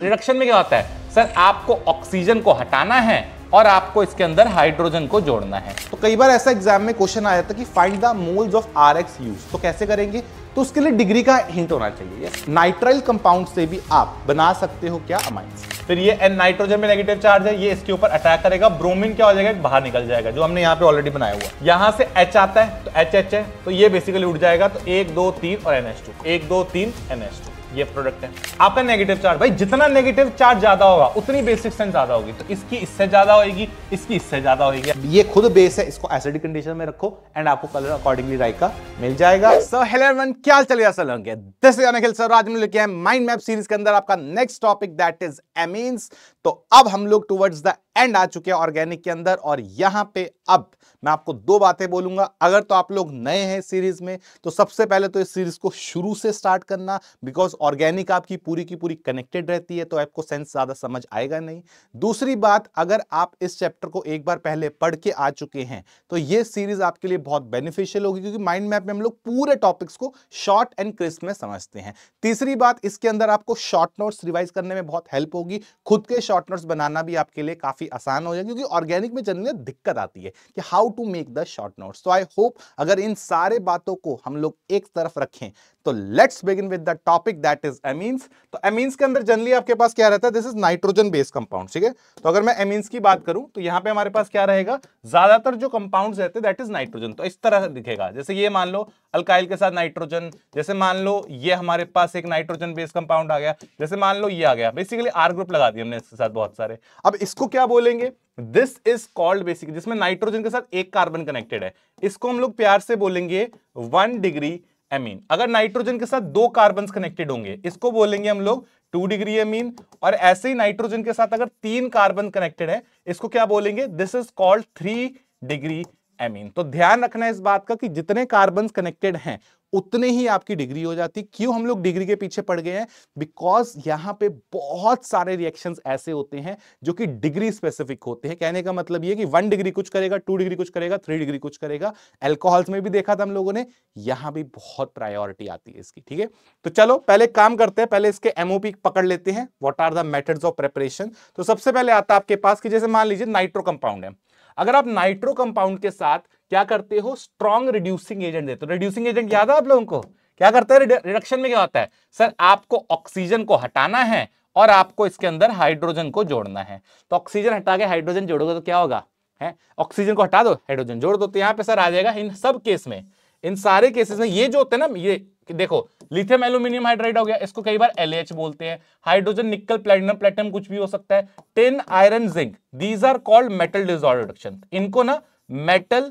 Reduction में क्या होता है सर, आपको ऑक्सीजन को हटाना है और आपको इसके अंदर हाइड्रोजन को जोड़ना है। तो कई बार ऐसा एग्जाम में क्वेश्चन आया था कि find the moles of RX use, तो कैसे करेंगे? तो उसके लिए डिग्री का हिंट होना चाहिए। नाइट्राइल कंपाउंड से भी आप बना सकते हो क्या? अमाइंस। फिर ये N नाइट्रोजन में नेगेटिव चार्ज है, ये इसके ऊपर अटैक करेगा, ब्रोमीन क्या हो जाएगा, बाहर निकल जाएगा, जो हमने यहाँ पे ऑलरेडी बनाया हुआ। यहाँ से H आता है तो HH है, तो ये बेसिकली उड़ जाएगा, तो 1 2 3 और NH2, 1 2 3 NH2, ये प्रोडक्ट है आपका नेगेटिव चार्ज। भाई जितना नेगेटिव चार्ज ज्यादा होगा उतनी बेसिक स्ट्रेंथ ज्यादा होगी, तो इसकी इससे ज्यादा होगी, इसकी इससे ज्यादा होगी। ये खुद बेस है, इसको एसिडिक कंडीशन में रखो एंड आपको कलर अकॉर्डिंगली राइट का मिल जाएगा। सो हेलो एवरीवन, क्या हाल चलेगा sir? This is Anil sir. आज हम लेके आए माइंड मैप सीरीज के अंदर आपका next topic that is amines. तो अब हम लोग टुवर्ड्स द एंड आ चुके हैं ऑर्गेनिक के अंदर, और यहां पे अब मैं आपको दो बातें बोलूंगा। अगर तो आप लोग नए हैं सीरीज में, तो सबसे पहले तो इस सीरीज को शुरू से स्टार्ट करना, बिकॉज ऑर्गेनिक आपकी पूरी की पूरी कनेक्टेड रहती है, तो आपको सेंस ज्यादा समझ आएगा नहीं। दूसरी बात, अगर आप इस चैप्टर को एक बार पहले पढ़ के आ चुके हैं तो ये सीरीज आपके लिए बहुत बेनिफिशियल होगी, क्योंकि माइंड मैप में हम लोग पूरे टॉपिक्स को शॉर्ट एंड क्रिस्प में समझते हैं। तीसरी बात, इसके अंदर आपको शॉर्ट नोट्स रिवाइज करने में बहुत हेल्प होगी। खुद के शॉर्ट नोट्स बनाना भी आपके लिए काफी आसान हो जाएगा, क्योंकि ऑर्गेनिक में जनरली दिक्कत आती है कि how to make the short notes. तो आई होप अगर इन सारे बातों को हम लोग एक तरफ रखें, तो let's begin with the topic that is amines. तो एमीन्स के अंदर जनरली आपके पास क्या रहता है? This is nitrogen based compound, ठीक है। तो अगर मैं एमीन्स की बात करूं तो यहां पे हमारे पास क्या रहेगा, ज्यादातर जो कंपाउंड्स रहते हैं दैट इज नाइट्रोजन। तो इस तरह दिखेगा, जैसे ये मान लो अल्काइल के साथ नाइट्रोजन, जैसे मान लो ये हमारे पास एक नाइट्रोजन बेस्ड कंपाउंड आ गया, जैसे मान लो ये आ गया, बेसिकली R ग्रुप लगा दिया हमने इसके साथ बहुत सारे। अब इसको क्या बोलेंगे? दिस इज कॉल्ड बेसिकली, जिसमें नाइट्रोजन के साथ एक कार्बन कनेक्टेड है, इसको हम लोग प्यार से बोलेंगे 1 डिग्री एमीन। अगर नाइट्रोजन के साथ 2 कार्बन कनेक्टेड होंगे, इसको बोलेंगे हम लोग 2 डिग्री एमीन। और ऐसे ही नाइट्रोजन के साथ अगर 3 कार्बन कनेक्टेड है, इसको क्या बोलेंगे? This is called 3 degree amine. तो ध्यान रखना है इस बात का कि जितने कार्बन कनेक्टेड हैं उतने ही आपकी डिग्री हो जाती। क्यों हम लोग डिग्री के पीछे पड़ गए हैं? बिकॉज यहां पे बहुत सारे रिएक्शंस ऐसे होते हैं जो कि डिग्री स्पेसिफिक होते हैं। कहने का मतलब ये कि 1 डिग्री कुछ करेगा, 2 डिग्री कुछ करेगा, 3 डिग्री कुछ करेगा। अल्कोहल्स में भी देखा था हम लोगों ने, यहां भी बहुत प्रायोरिटी आती है इसकी, ठीक है। तो चलो पहले काम करते हैं, पहले इसके एमओपी पकड़ लेते हैं। What are the methods of preparation? तो सबसे पहले आता है आपके पास कि जैसे मान लीजिए नाइट्रो कंपाउंड है। अगर आप नाइट्रो कंपाउंड के साथ क्या करते हो? स्ट्रॉन्ग रिड्यूसिंग एजेंट देते हो। रिड्यूसिंग एजेंट याद है आप लोगों को? क्या करता है रिडक्शन में? क्या होता है सर, आपको ऑक्सीजन को हटाना है और आपको इसके अंदर हाइड्रोजन को जोड़ना है। तो ऑक्सीजन हटा के हाइड्रोजन जोड़ोगे तो क्या होगा? है ऑक्सीजन को हटा दो, हाइड्रोजन जोड़ दो, तो यहां पे सर आ जाएगा इन सब केस में, इन सारे केसेस में ये जो होते हैं ना, ये देखो लिथियम एल्यूमिनियम हाइड्राइड हो गया, इसको कई बार LH बोलते हैं। हाइड्रोजन निकल प्लेटिनम, प्लेटिनम कुछ भी हो सकता है। Tin iron zinc, these are called metal dissolve reduction. इनको ना मेटल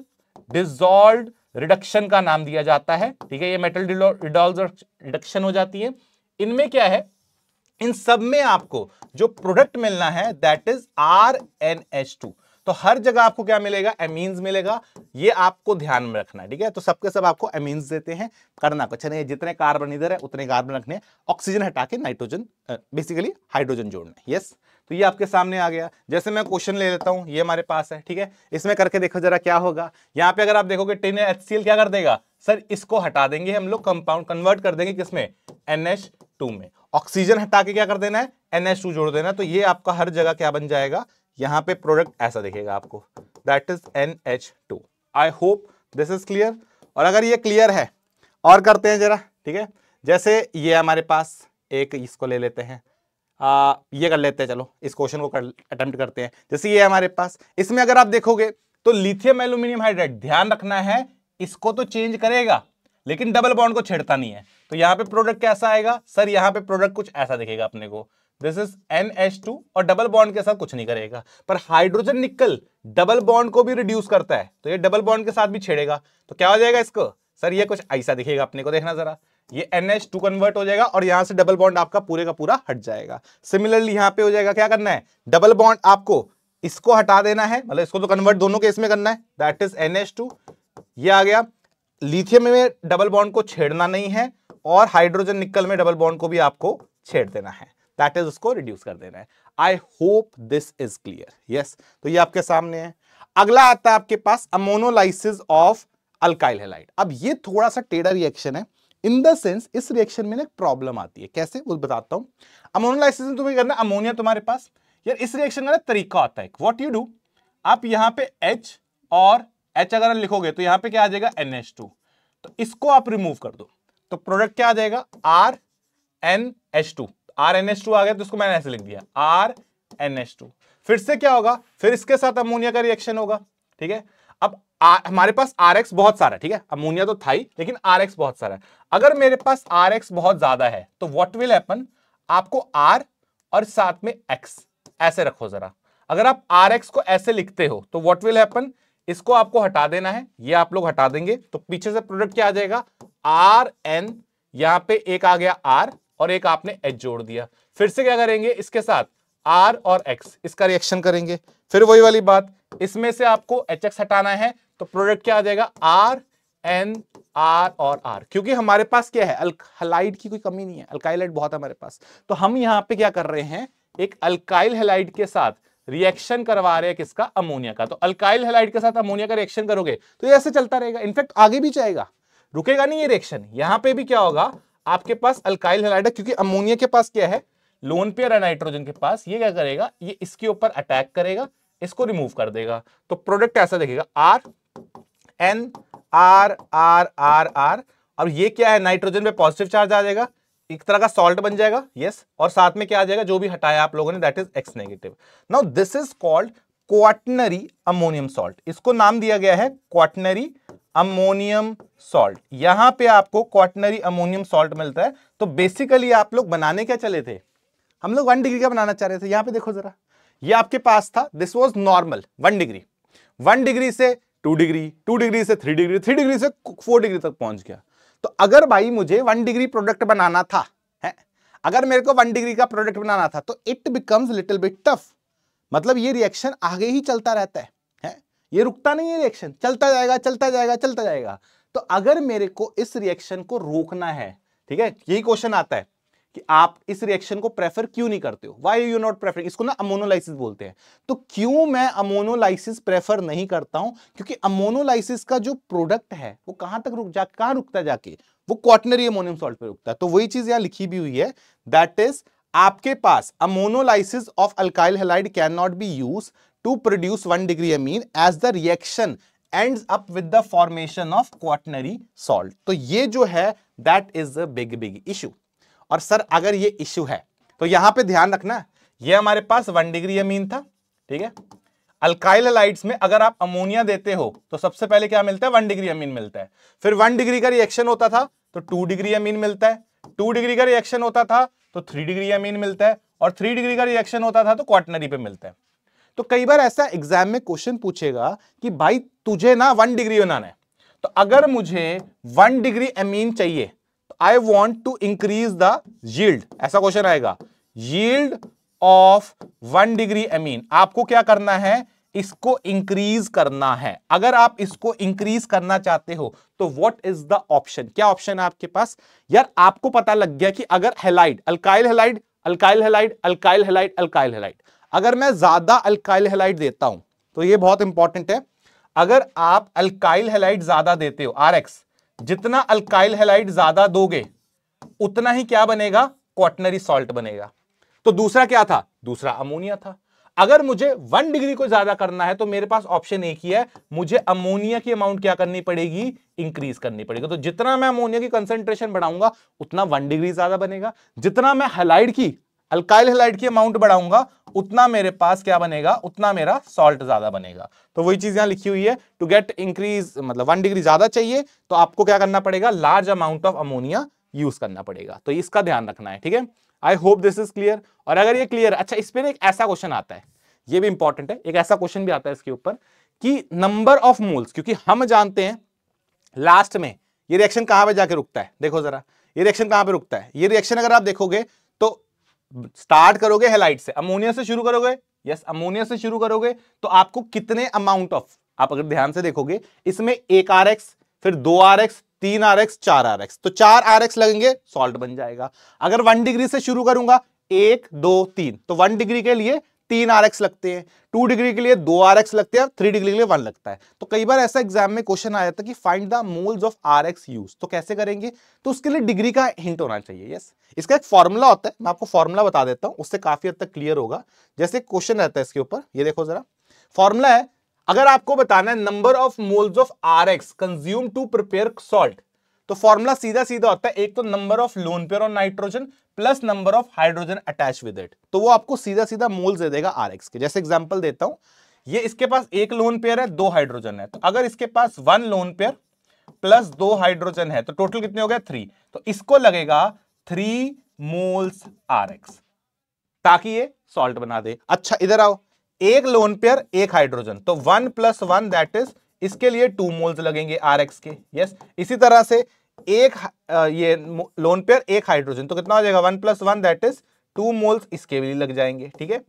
डिसॉल्व रिडक्शन का नाम दिया जाता है, ठीक है। ये मेटल डिसॉल्व रिडक्शन हो जाती है। इनमें क्या है, इन सब में आपको जो प्रोडक्ट मिलना है दैट इज RNH2। तो हर जगह आपको क्या मिलेगा? एमीन्स मिलेगा। ये आपको ध्यान में रखना है, ठीक है। तो सबके सब आपको एमीन्स देते हैं, करना कुछ नहीं, जितने कार्बन इधर है उतने कार्बन रखने, ऑक्सीजन हटा के नाइट्रोजन बेसिकली हाइड्रोजन जोड़ना है। यस, तो ये आपके सामने आ गया। जैसे मैं क्वेश्चन ले लेता हूं, ये हमारे पास है, ठीक है। इसमें करके देखो जरा क्या होगा। यहां पे अगर आप देखोगे टिन HCl क्या कर देगा सर, इसको हटा देंगे हम लोग, कंपाउंड कन्वर्ट कर देंगे किसमें? NH2 में। ऑक्सीजन हटा के क्या कर देना है? NH2 जोड़ देना। तो ये आपका हर जगह क्या बन जाएगा? यहां पे प्रोडक्ट ऐसा दिखेगा आपको, that is NH2। I hope this is clear. और अगर ये क्लियर है, और करते हैं जरा, ठीक है। जैसे ये हमारे पास एक, इसको ले लेते हैं, ये कर लेते हैं, चलो इस क्वेश्चन को अटेम्प्ट करते हैं। जैसे ये हमारे पास, इसमें अगर आप देखोगे तो लिथियम एल्यूमिनियम हाइड्राइड, ध्यान रखना है इसको तो चेंज करेगा लेकिन डबल बॉन्ड को छेड़ता नहीं है। तो यहां पे प्रोडक्ट कैसा आएगा सर? यहां पे प्रोडक्ट कुछ ऐसा दिखेगा अपने को, दिस इज NH2, और डबल बॉन्ड के साथ कुछ नहीं करेगा। पर हाइड्रोजन निकल डबल बॉन्ड को भी रिड्यूस करता है, तो ये डबल बॉन्ड के साथ भी छेड़ेगा। तो क्या हो जाएगा इसको सर? ये कुछ ऐसा दिखेगा अपने को, देखना जरा, ये NH2 कन्वर्ट हो जाएगा और यहां से डबल बॉन्ड आपका पूरे का पूरा हट जाएगा। सिमिलरली यहां पे हो जाएगा, क्या करना है? डबल बॉन्ड आपको इसको हटा देना है, मतलब इसको तो कन्वर्ट दोनों केस में करना है, दैट इज NH2। ये आ गया। लिथियम में डबल बॉन्ड को छेड़ना नहीं है, और हाइड्रोजन निकल में डबल बॉन्ड को भी आपको छेड़ देना है, दैट इज उसको रिड्यूस कर देना है। I hope this is clear. Yes, तो ये आपके सामने है। अगला आता है आपके पास अमोनोलाइसिस ऑफ अल्काइल हैलाइड। अब ये थोड़ा सा टेढ़ा रिएक्शन है, इन द सेंस इस रिएक्शन में ना एक प्रॉब्लम आती है। कैसे वो बताता हूं। अमोनोलाइसिस में तुम्हें करना, अमोनिया तुम्हारे पास, यार इस रिएक्शन का ना तरीका आता है। व्हाट यू डू, आप यहां पे H और H अगर लिखोगे तो यहां पे क्या आ जाएगा NH2, तो इसको आप रिमूव कर दो तो प्रोडक्ट क्या आ जाएगा RNH2। RNH2 आ गया तो इसको मैंने ऐसे लिख दिया RNH2। फिर से क्या होगा, फिर इसके साथ अमोनिया का रिएक्शन होगा, ठीक है। अब हमारे पास RX बहुत सारा है, ठीक है, अमोनिया तो था ही लेकिन RX बहुत सारा है। अगर मेरे पास RX बहुत ज्यादा है तो व्हाट विल हैपन, आपको R और साथ में X ऐसे रखो जरा। अगर आप RX को ऐसे लिखते हो तो व्हाट विल हैपन, इसको आपको हटा देना है, ये आप लोग हटा देंगे तो पीछे से प्रोडक्ट क्या आ जाएगा RN, यहां पे एक आ गया R और एक आपने H जोड़ दिया। फिर से क्या करेंगे, इसके साथ R और X इसका रिएक्शन करेंगे, फिर वही वाली बात, इसमें से आपको HX हटाना है तो प्रोडक्ट क्या आ जाएगा RN R और R। क्योंकि हमारे पास क्या है, हलाइड की कोई कमी नहीं है, अल्काइल हाइड बहुत है हमारे पास, तो हम यहां पे क्या कर रहे हैं, एक अल्काइल हैलाइड के साथ रिएक्शन करवा रहे हैं किसका, अमोनिया का। तो अल्काइल हैलाइड के साथ अमोनिया का रिएक्शन करोगे तो ये ऐसे चलता रहेगा, इनफैक्ट आगे भी जाएगा, रुकेगा नहीं ये रिएक्शन। यहां पे भी क्या होगा, आपके पास अल्काइल हैलाइड है, क्योंकि अमोनिया के पास क्या है, लोन पेयर है नाइट्रोजन के पास, ये क्या करेगा, ये इसके ऊपर अटैक करेगा, इसको रिमूव कर देगा, तो प्रोडक्ट ऐसा देखेगा RN R R R R। अब ये क्या है, नाइट्रोजन पे पॉजिटिव चार्ज आ जाएगा, एक तरह का सॉल्ट बन जाएगा, यस, और साथ में क्या आ जाएगा, जो भी हटाया आप लोगों ने that is X negative. Now this is called quaternary ammonium salt, इसको नाम दिया गया है क्वाटनरी अमोनियम सॉल्ट। यहां पे आपको क्वाटनरी अमोनियम सॉल्ट मिलता है। तो बेसिकली आप लोग बनाने क्या चले थे, हम लोग 1 डिग्री का बनाना चाह रहे थे। यहां पे देखो जरा, ये आपके पास था, this was normal 1 degree, 1 degree से 2 डिग्री, 2 डिग्री से 3 डिग्री, 3 डिग्री से 4 डिग्री तक पहुंच गया। तो अगर भाई मुझे 1 डिग्री प्रोडक्ट बनाना था, है, अगर मेरे को 1 डिग्री का प्रोडक्ट बनाना था तो it becomes little bit tough. मतलब ये रिएक्शन आगे ही चलता रहता है, ये रुकता नहीं है, रिएक्शन चलता जाएगा चलता जाएगा चलता जाएगा। तो अगर मेरे को इस रिएक्शन को रोकना है, ठीक है, यही क्वेश्चन आता है कि आप इस रिएक्शन को प्रेफर क्यों नहीं करते हो, व्हाई यू नॉट प्रेफर, इसको ना अमोनोलाइसिस बोलते हैं। तो क्यों मैं अमोनोलाइसिस प्रेफर नहीं करता हूं, क्योंकि अमोनोलाइसिस का जो प्रोडक्ट है वो कहां तक कहां रुकता है जाके, वो क्वाटनरी अमोनियम सॉल्ट पे रुकता है। तो वही चीज यहां लिखी भी हुई है, दैट इज आपके पास ammonolysis of alkyl halide can not be used to produce 1 degree amine as the reaction ends up with the formation of quaternary salt। तो ये जो है that is a big issue। और सर अगर ये issue है तो यहां पे ध्यान रखना, ये हमारे पास 1 डिग्री अमीन था, ठीक है। अल्काइल हैलाइड्स में अगर आप अमोनिया देते हो तो सबसे पहले क्या मिलता है, 1 डिग्री अमीन मिलता है। फिर 1 डिग्री का रिएक्शन होता था तो 2 डिग्री अमीन मिलता है, 2 डिग्री का रिएक्शन होता था तो 3 डिग्री अमीन मिलता है, और 3 डिग्री का रिएक्शन होता था तो क्वाटनरी पे मिलता है। तो कई बार ऐसा एग्जाम में क्वेश्चन पूछेगा कि भाई तुझे ना 1 डिग्री बनाना है, तो अगर मुझे 1 डिग्री अमीन चाहिए तो I want to increase the yield, ऐसा क्वेश्चन आएगा, यील्ड ऑफ 1 डिग्री अमीन। आपको क्या करना है, इसको इंक्रीज करना है। अगर आप इसको इंक्रीज करना चाहते हो तो व्हाट इज द ऑप्शन, क्या ऑप्शन है आपके पास। यार आपको पता लग गया कि अगर halide, alkyl halide, alkyl halide, alkyl halide, alkyl halide, अगर मैं ज्यादा अल्काइल हैलाइड देता हूं तो ये बहुत इंपॉर्टेंट है, अगर आप अल्काइल हैलाइड ज्यादा देते हो RX, जितना अल्काइल हैलाइड ज्यादा दोगे उतना ही क्या बनेगा, क्वाटनरी सॉल्ट बनेगा। तो दूसरा क्या था, दूसरा अमोनिया था। अगर मुझे 1 डिग्री को ज्यादा करना है तो मेरे पास ऑप्शन एक ही है, मुझे अमोनिया की अमाउंट क्या करनी पड़ेगी, इंक्रीज करनी पड़ेगी। तो जितना मैं अमोनिया की कंसंट्रेशन बढ़ाऊंगा उतना 1 डिग्री ज्यादा बनेगा, जितना मैं हैलाइड की, अल्काइल हैलाइड की अमाउंट बढ़ाऊंगा उतना मेरे पास क्या बनेगा, उतना मेरा सॉल्ट ज्यादा बनेगा। तो वही चीज यहां लिखी हुई है, टू गेट इंक्रीज, मतलब 1 डिग्री ज्यादा चाहिए तो आपको क्या करना पड़ेगा, large amount of ammonia use करना पड़ेगा। तो इसका ध्यान रखना है, ठीक है। I hope this is clear. और अगर ये क्लियर, अच्छा इस पे एक ऐसा क्वेश्चन आता है, ये भी इंपॉर्टेंट है, एक ऐसा क्वेश्चन भी आता है इसके ऊपर कि नंबर ऑफ मोल्स, क्योंकि हम जानते हैं लास्ट में ये रिएक्शन कहां पे जाके रुकता है। देखो जरा ये रिएक्शन कहां पे रुकता है, ये रिएक्शन अगर आप देखोगे तो स्टार्ट करोगे हैलाइड से, अमोनिया से शुरू करोगे, यस अमोनिया से शुरू करोगे तो आपको कितने अमाउंट ऑफ, आप अगर ध्यान से देखोगे इसमें 1 RX, फिर 2 RX, 3 RX, 4 RX, तो 4 RX लगेंगे, सॉल्ट बन जाएगा। अगर 1 डिग्री से शुरू करूंगा 1 2 3, तो 1 डिग्री के लिए 3 RX लगते हैं, 2 डिग्री के लिए 2 RX लगते हैं, 3 डिग्री के लिए 1 लगता है। तो कई बार ऐसा एग्जाम में क्वेश्चन आ जाता है कि find the moles of RX use, तो कैसे करेंगे? तो उसके लिए डिग्री का हिंट होना चाहिए। यस, इसका एक फॉर्मूला होता है, मैं आपको फॉर्मूला बता देता हूं, उससे काफी हद तक क्लियर होगा। जैसे क्वेश्चन रहता है इसके ऊपर, ये देखो जरा, फॉर्मूला है, अगर आपको बताना है number of moles of RX consume to prepare salt, तो फॉर्मूला सीधा सीधा होता है, एक तो number of lone pair on nitrogen plus number of hydrogen attach with it, तो वो आपको सीधा सीधा मोल्स दे देगा RX के। जैसे एग्जांपल देता हूं, ये इसके पास एक लोन पेयर है, 2 हाइड्रोजन है, तो अगर इसके पास 1 लोन पेयर प्लस 2 हाइड्रोजन है तो टोटल कितने हो गए? 3, तो इसको लगेगा 3 मोल्स RX, ताकि ये सॉल्ट बना दे। अच्छा इधर आओ, एक लोन पेयर एक हाइड्रोजन, तो 1 + 1 दैट इज, इसके लिए 2 मोल्स लगेंगे RX के। यस, इसी तरह से एक ये लोन पेयर एक हाइड्रोजन, तो कितना हो जाएगा? 1 + 1 दैट इज 2 मोल्स इसके भी लग जाएंगे। ठीक है,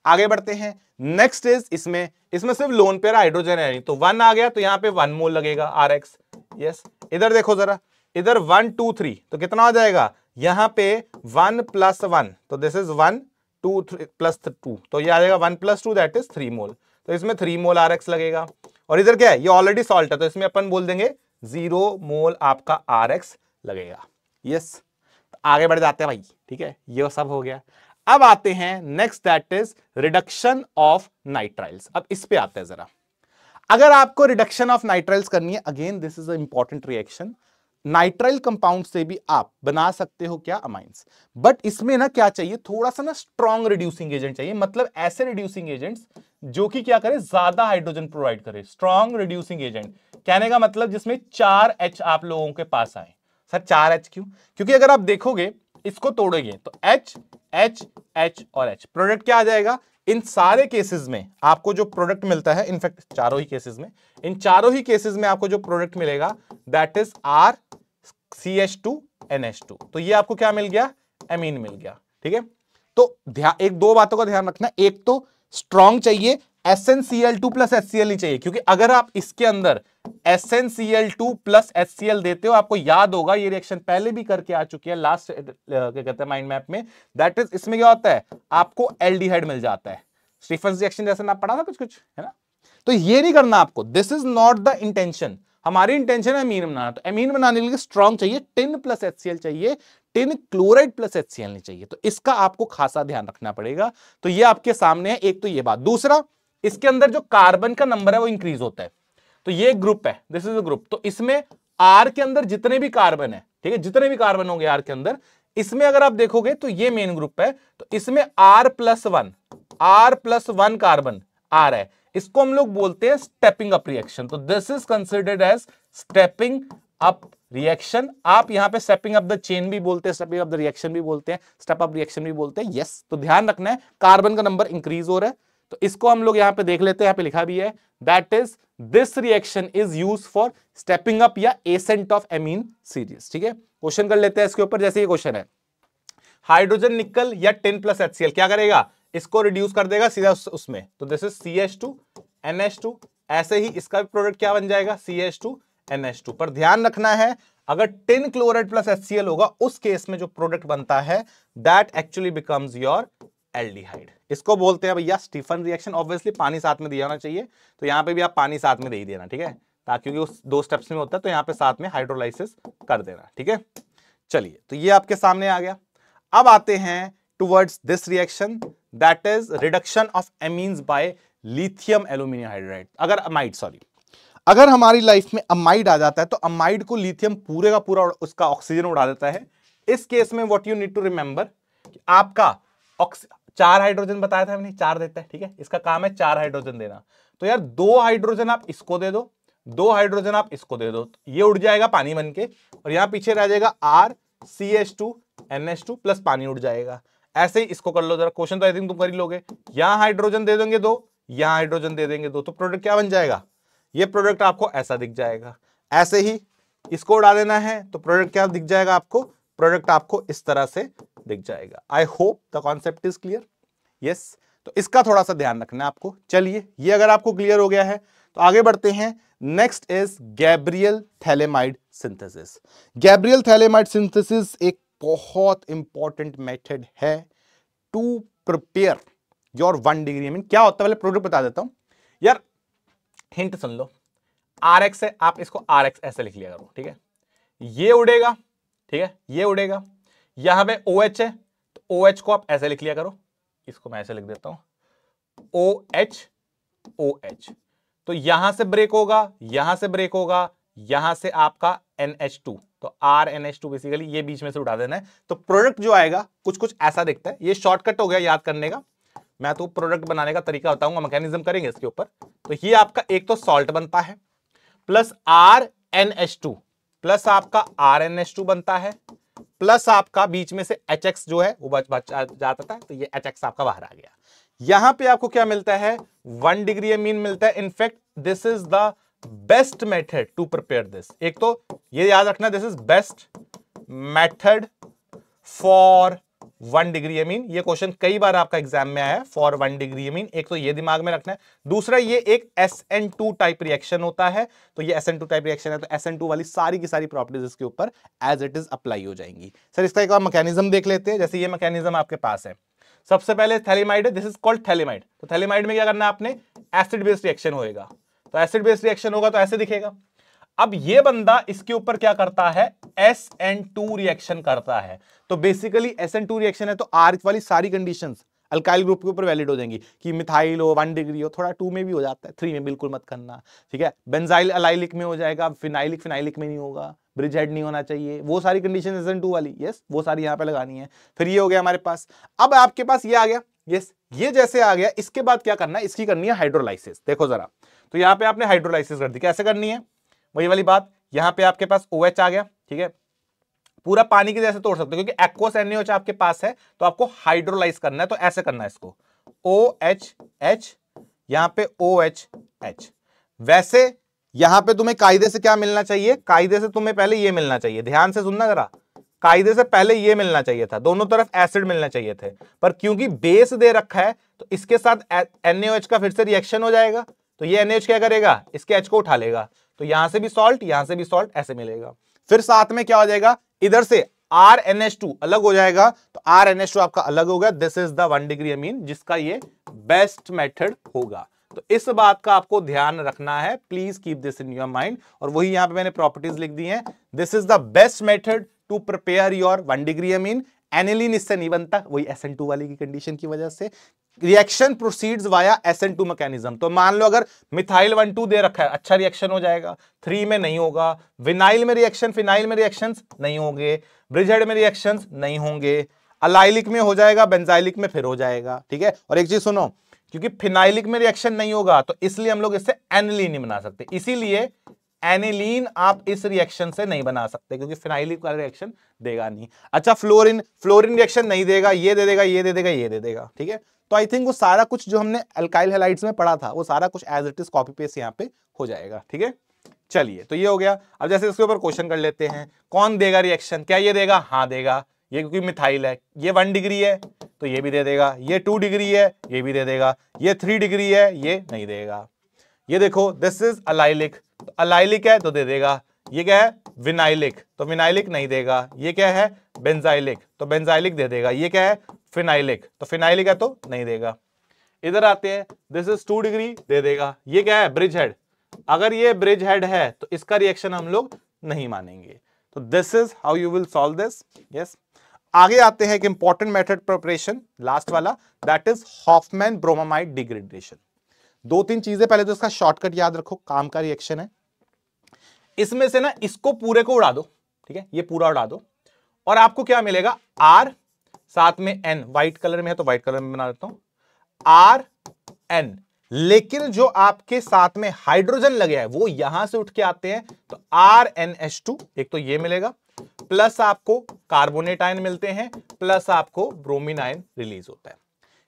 आगे बढ़ते हैं। नेक्स्ट इज इसमें सिर्फ लोन पेयर हाइड्रोजन है नहीं, तो 1 आ गया तो यहां पे 1 मोल लगेगा RX। यस, इधर देखो जरा, इधर 1 2 3, तो कितना हो जाएगा? यहां पे 1 + 1, तो दिस इज 1 2 3 + 2, तो ये आ जाएगा 1 + 2 दैट इज 3 मोल, तो इसमें 3 मोल RX लगेगा। और इधर क्या है? ये ऑलरेडी सॉल्ट है, तो इसमें अपन बोल देंगे 0 मोल आपका RX लगेगा। यस, आगे बढ़ जाते हैं भाई। ठीक है, ये सब हो गया। अब आते हैं next, that is reduction of nitriles. अब इस पे आते हैं जरा। अगर आपको रिडक्शन ऑफ नाइट्राइल्स करनी है, again this is a important reaction, nitrile compound से भी आप बना सकते हो क्या? अमाइंस। बट इसमें ना क्या चाहिए? थोड़ा सा ना स्ट्रॉन्ग रिड्यूसिंग एजेंट चाहिए, मतलब ऐसे रिड्यूसिंग एजेंट्स जो कि क्या करे? ज्यादा हाइड्रोजन प्रोवाइड करे। स्ट्रॉन्ग रिड्यूसिंग एजेंट कहने का मतलब जिसमें 4 H आप लोगों के पास आए। सर 4 H क्यों? क्योंकि अगर आप देखोगे, इसको तोड़ोगे तो H H H और H, प्रोडक्ट क्या आ जाएगा? इन सारे केसेस में आपको जो प्रोडक्ट मिलता है, इनफैक्ट चारों ही केसेस में, इन चारों ही केसेस में आपको जो प्रोडक्ट मिलेगा दैट इज RCH2NH2, तो ये आपको क्या मिल गया? एमीन मिल गया। ठीक है, तो एक दो बातों का ध्यान रखना, एक तो स्ट्रॉन्ग चाहिए, SnCl2 + HCl नहीं चाहिए, क्योंकि अगर आप इसके अंदर SnCl2 + HCl देते हो, आपको याद होगा ये रिएक्शन पहले भी करके आ चुकी है लास्ट क्या कहते हैं माइंड मैप में, दैट इज इसमें क्या होता है? आपको एल्डिहाइड मिल जाता है। स्टीफन रिएक्शन जैसे ना पढ़ा था कुछ कुछ, है ना? तो ये नहीं करना आपको, this is not the intention. हमारी इंटेंशन है अमीन बनाना, तो अमीन बनाने के लिए स्ट्रॉन्ग चाहिए, टिन + HCl चाहिए, टिन क्लोराइड + HCl नहीं चाहिए, तो इसका आपको खासा ध्यान रखना पड़ेगा। तो ये आपके सामने है, एक तो ये बात। दूसरा, इसके अंदर जो कार्बन का नंबर है वो इंक्रीज होता है, तो ये ग्रुप है, दिस इज अ ग्रुप, तो इसमें R के अंदर जितने भी कार्बन है, ठीक है, जितने भी कार्बन होंगे R के अंदर, इसमें अगर आप देखोगे तो ये मेन ग्रुप है, तो इसमें R + 1 कार्बन R है, इसको हम लोग बोलते हैं स्टेपिंग अप रिएक्शन। तो this is considered as stepping up reaction. आप यहां पे स्टेपिंग अप द चेन भी बोलते हैं, स्टेपिंग अप द रिएक्शन भी बोलते हैं, स्टेप अप रिएक्शन भी बोलते हैं। यस, तो ध्यान रखना है, कार्बन का नंबर इंक्रीज हो रहा है, तो इसको हम लोग यहां पे देख लेते हैं, यहां पे लिखा भी है, that is this reaction is used for stepping up या एसेंट ऑफ एमीन सीरीज। ठीक है, क्वेश्चन कर लेते हैं इसके ऊपर। जैसे ये क्वेश्चन है, हाइड्रोजन निकल या टिन + HCl क्या करेगा? इसको रिड्यूस कर देगा सीधा उसमें, तो दिस इज CH2NH2। ऐसे ही इसका भी प्रोडक्ट क्या बन जाएगा? CH2NH2। पर ध्यान रखना है, अगर टिन क्लोराइड + HCl होगा, उस केस में जो प्रोडक्ट बनता है that actually becomes your aldehyde. इसको बोलते हैं भैया स्टीफन रिएक्शन। ऑब्वियसली पानी साथ में दिया होना चाहिए, तो यहां पे भी आप पानी साथ में दे ही देना। ठीक है, ताकि क्योंकि उस 2 स्टेप्स में होता है, तो यहां पे साथ में हाइड्रोलाइसिस कर देना। ठीक है, चलिए, तो ये आपके सामने आ गया। अब आते हैं towards this reaction, that is reduction of amines by lithium aluminium hydride. अगर हमारी लाइफ में अमाइड आ जाता है, तो अमाइड को लिथियम पूरे का पूरा उसका ऑक्सीजन उड़ा देता है। इस केस में what you need to remember, आपका 4 हाइड्रोजन बताया था मैंने, 4 देता है। ठीक है, इसका काम है 4 हाइड्रोजन देना, तो यार 2 हाइड्रोजन आप इसको दे दो, 2 हाइड्रोजन आप इसको दे दो, ये उड़ जाएगा पानी बन के, और यहां पीछे रह जाएगा RCH2NH2 प्लस पानी उड़ जाएगा। ऐसे ही इसको कर लो जरा, क्वेश्चन तो आई थिंक तुम कर ही लोगे। यहां हाइड्रोजन दे देंगे 2, यहां हाइड्रोजन दे देंगे 2, तो प्रोडक्ट क्या बन जाएगा? ये प्रोडक्ट आपको ऐसा दिख जाएगा। ऐसे ही इसको उड़ा देना है, तो प्रोडक्ट क्या दिख जाएगा आपको? प्रोडक्ट आपको इस तरह से दिख जाएगा। I hope the concept is clear. Yes, तो इसका थोड़ा सा ध्यान रखना है आपको। चलिए, ये अगर आपको क्लियर हो गया है तो आगे बढ़ते हैं। Next is Gabriel phthalimide synthesis. Gabriel phthalimide synthesis एक बहुत इंपॉर्टेंट मेथड है to prepare your 1 degree amine. क्या होता है पहले प्रोडक्ट बता देता हूं यार, हिंट सुन लो। RX है, आप इसको RX ऐसे लिख लिया करो, ठीक है। ये उड़ेगा, ठीक है, ये उड़ेगा। यहां पे OH है तो OH को आप ऐसे लिख लिया करो, इसको मैं ऐसे लिख देता हूं OH OH। तो यहां से ब्रेक होगा, यहां से ब्रेक होगा, यहां से आपका NH2, तो RNH2 बेसिकली ये बीच में से उठा देना है। तो प्रोडक्ट जो आएगा कुछ कुछ ऐसा दिखता है। ये शॉर्टकट हो गया याद करने का, मैं तो प्रोडक्ट बनाने का तरीका बताऊंगा, मैकेनिज्म करेंगे इसके ऊपर। तो ये आपका एक तो सॉल्ट बनता है प्लस RNH2 प्लस आपका RNH2 बनता है प्लस आपका बीच में से HX जो है वो बच जाता था, तो ये HX आपका बाहर आ गया। यहां पे आपको क्या मिलता है, 1 डिग्री अमीन मिलता है। In fact this is the best method to prepare this. एक तो ये याद रखना, this is best method for 1 degree amine. ये क्वेश्चन कई बार आपका एग्जाम में आया है, फॉर 1 डिग्री अमीन। एक तो ये दिमाग में रखना है, दूसरा ये एक SN2 टाइप रिएक्शन होता है, तो ये SN2 टाइप रिएक्शन है, तो SN2 वाली सारी की सारी प्रॉपर्टीज इसके ऊपर एज इट इज अप्लाई हो जाएंगी। सर इसका एक बार मैकेनिज्म देख लेते हैं। जैसे ये मैकेनिज्म आपके पास है, सबसे पहले थैलेमाइड है, दिस इज कॉल्ड थैलेमाइड। तो थैलेमाइड में क्या करना है आपने, एसिड बेस्ड रिएक्शन होएगा, तो एसिड बेस्ड रिएक्शन होगा तो ऐसे दिखेगा। अब ये बंदा इसके ऊपर क्या करता है, SN2 रिएक्शन करता है। तो बेसिकली SN2 रिएक्शन है तो R वाली सारी कंडीशंस अल्काइल ग्रुप के ऊपर वैलिड हो जाएंगी कि मिथाइल हो, 1 डिग्री हो, थोड़ा 2 में भी हो जाता है, 3 में बिल्कुल मत करना, ठीक है। बेंजाइल अलाइलिक में हो जाएगा, फिनाइलिक फिनाइलिक में नहीं होगा, ब्रिज हेड नहीं होना चाहिए, वो सारी कंडीशन SN2 वाली, यस वो सारी यहां पे लगानी है। फिर ये हो गया हमारे पास। अब आपके पास ये आ गया, यस ये जैसे आ गया, इसके बाद क्या करना है, इसकी करनी है हाइड्रोलाइसिस। देखो जरा, तो यहां पे आपने हाइड्रोलाइसिस कर दी, कैसे करनी है वही वाली बात। यहां पे आपके पास OH आ गया, ठीक है, पूरा पानी के जैसे तोड़ सकते हो क्योंकि एक्वस NaOH आपके पास है, तो आपको हाइड्रोलाइज करना है, तो ऐसे करना है इसको OHH, यहां पे OHH। वैसे यहां पे तुम्हें कायदे से क्या मिलना चाहिए, कायदे से तुम्हें पहले ये मिलना चाहिए, ध्यान से सुनना जरा, कायदे से पहले ये मिलना चाहिए था, दोनों तरफ एसिड मिलना चाहिए थे, पर क्योंकि बेस दे रखा है तो इसके साथ NaOH का फिर से रिएक्शन हो जाएगा, तो ये NaOH क्या करेगा, इसके H को उठा लेगा, तो यहां से भी सॉल्ट, यहां से भी सॉल्ट, ऐसे मिलेगा। फिर साथ में क्या हो जाएगा, इधर से RNH2 अलग हो जाएगा, तो RNH2 आपका अलग होगा। दिस इज द 1 डिग्री अमीन जिसका ये बेस्ट मेथड होगा। तो इस बात का आपको ध्यान रखना है, please keep this in your mind. और वही यहां पे मैंने प्रॉपर्टीज लिख दी हैं, this is the best method to prepare your 1 degree amine. Aniline इससे नहीं बनता, वही SN2 वाली की कंडीशन की वजह से। Reaction proceeds via SN2 mechanism. तो मान लो अगर मिथाइल 1,2 दे रखा है, अच्छा रिएक्शन हो जाएगा, 3 में नहीं होगा। विनाइल में रिएक्शन, फिनाइल में रिएक्शंस नहीं होंगे, ब्रिजहेड में रिएक्शंस नहीं होंगे, अलाइलिक में हो जाएगा, बेंजाइलिक में फिर हो जाएगा, ठीक है। और एक चीज सुनो, क्योंकि फिनाइलिक में रिएक्शन नहीं होगा तो इसलिए हम लोग इससे एनिलीन नहीं बना सकते, इसीलिए एनिलीन आप इस रिएक्शन से नहीं बना सकते क्योंकि फिनाइलिक वाला रिएक्शन देगा नहीं। अच्छा फ्लोरीन, फ्लोरीन रिएक्शन नहीं देगा, ये दे देगा, ये दे देगा, ये दे देगा, ठीक है। तो आई थिंक वो सारा कुछ जो हमने अल्काइल हैलाइड्स में पढ़ा था वो सारा कुछ as it is copy paste यहाँ पे हो जाएगा, ठीक है। चलिए तो ये हो गया। अब जैसे इसके ऊपर क्वेश्चन कर लेते हैं, कौन देगा रिएक्शन, क्या ये देगा, हाँ देगा, ये क्योंकि मिथाइल है। ये 1 डिग्री है तो ये भी दे देगा, ये 2 डिग्री है ये भी दे देगा, ये 3 डिग्री है ये नहीं देगा। ये देखो दिस इज अलाइलिक, तो अलाइलिक है तो दे देगा। ये क्या है, विनाइलिक, तो विनाइलिक नहीं देगा। ये क्या है, बेंजाइलिक, तो बेंजाइलिक दे देगा। ये क्या है, फिनाइलिक, तो फिनाइलिक है तो नहीं देगा। इधर आते हैं, दिस इज 2 डिग्री दे देगा। ये क्या है, ब्रिज हेड, अगर ये ब्रिज हेड है तो इसका रिएक्शन हम लोग नहीं मानेंगे। तो this is how you will solve this, yes. आगे आते हैं एक इंपॉर्टेंट मेथड प्रिपरेशन, लास्ट वाला, that is Hofmann bromamide degradation. 2-3 चीजें, पहले तो इसका शॉर्टकट याद रखो, काम का रिएक्शन है। इसमें से ना इसको पूरे को उड़ा दो, ठीक है, ये पूरा उड़ा दो और आपको क्या मिलेगा, R साथ में N, व्हाइट कलर में है तो व्हाइट कलर में बना देता हूं, RN। लेकिन जो आपके साथ में हाइड्रोजन लगे हैं वो यहां से उठ के आते हैं, तो RNH2, एक तो ये मिलेगा, प्लस आपको कार्बोनेट आयन मिलते हैं, प्लस आपको ब्रोमीन आयन रिलीज होता है।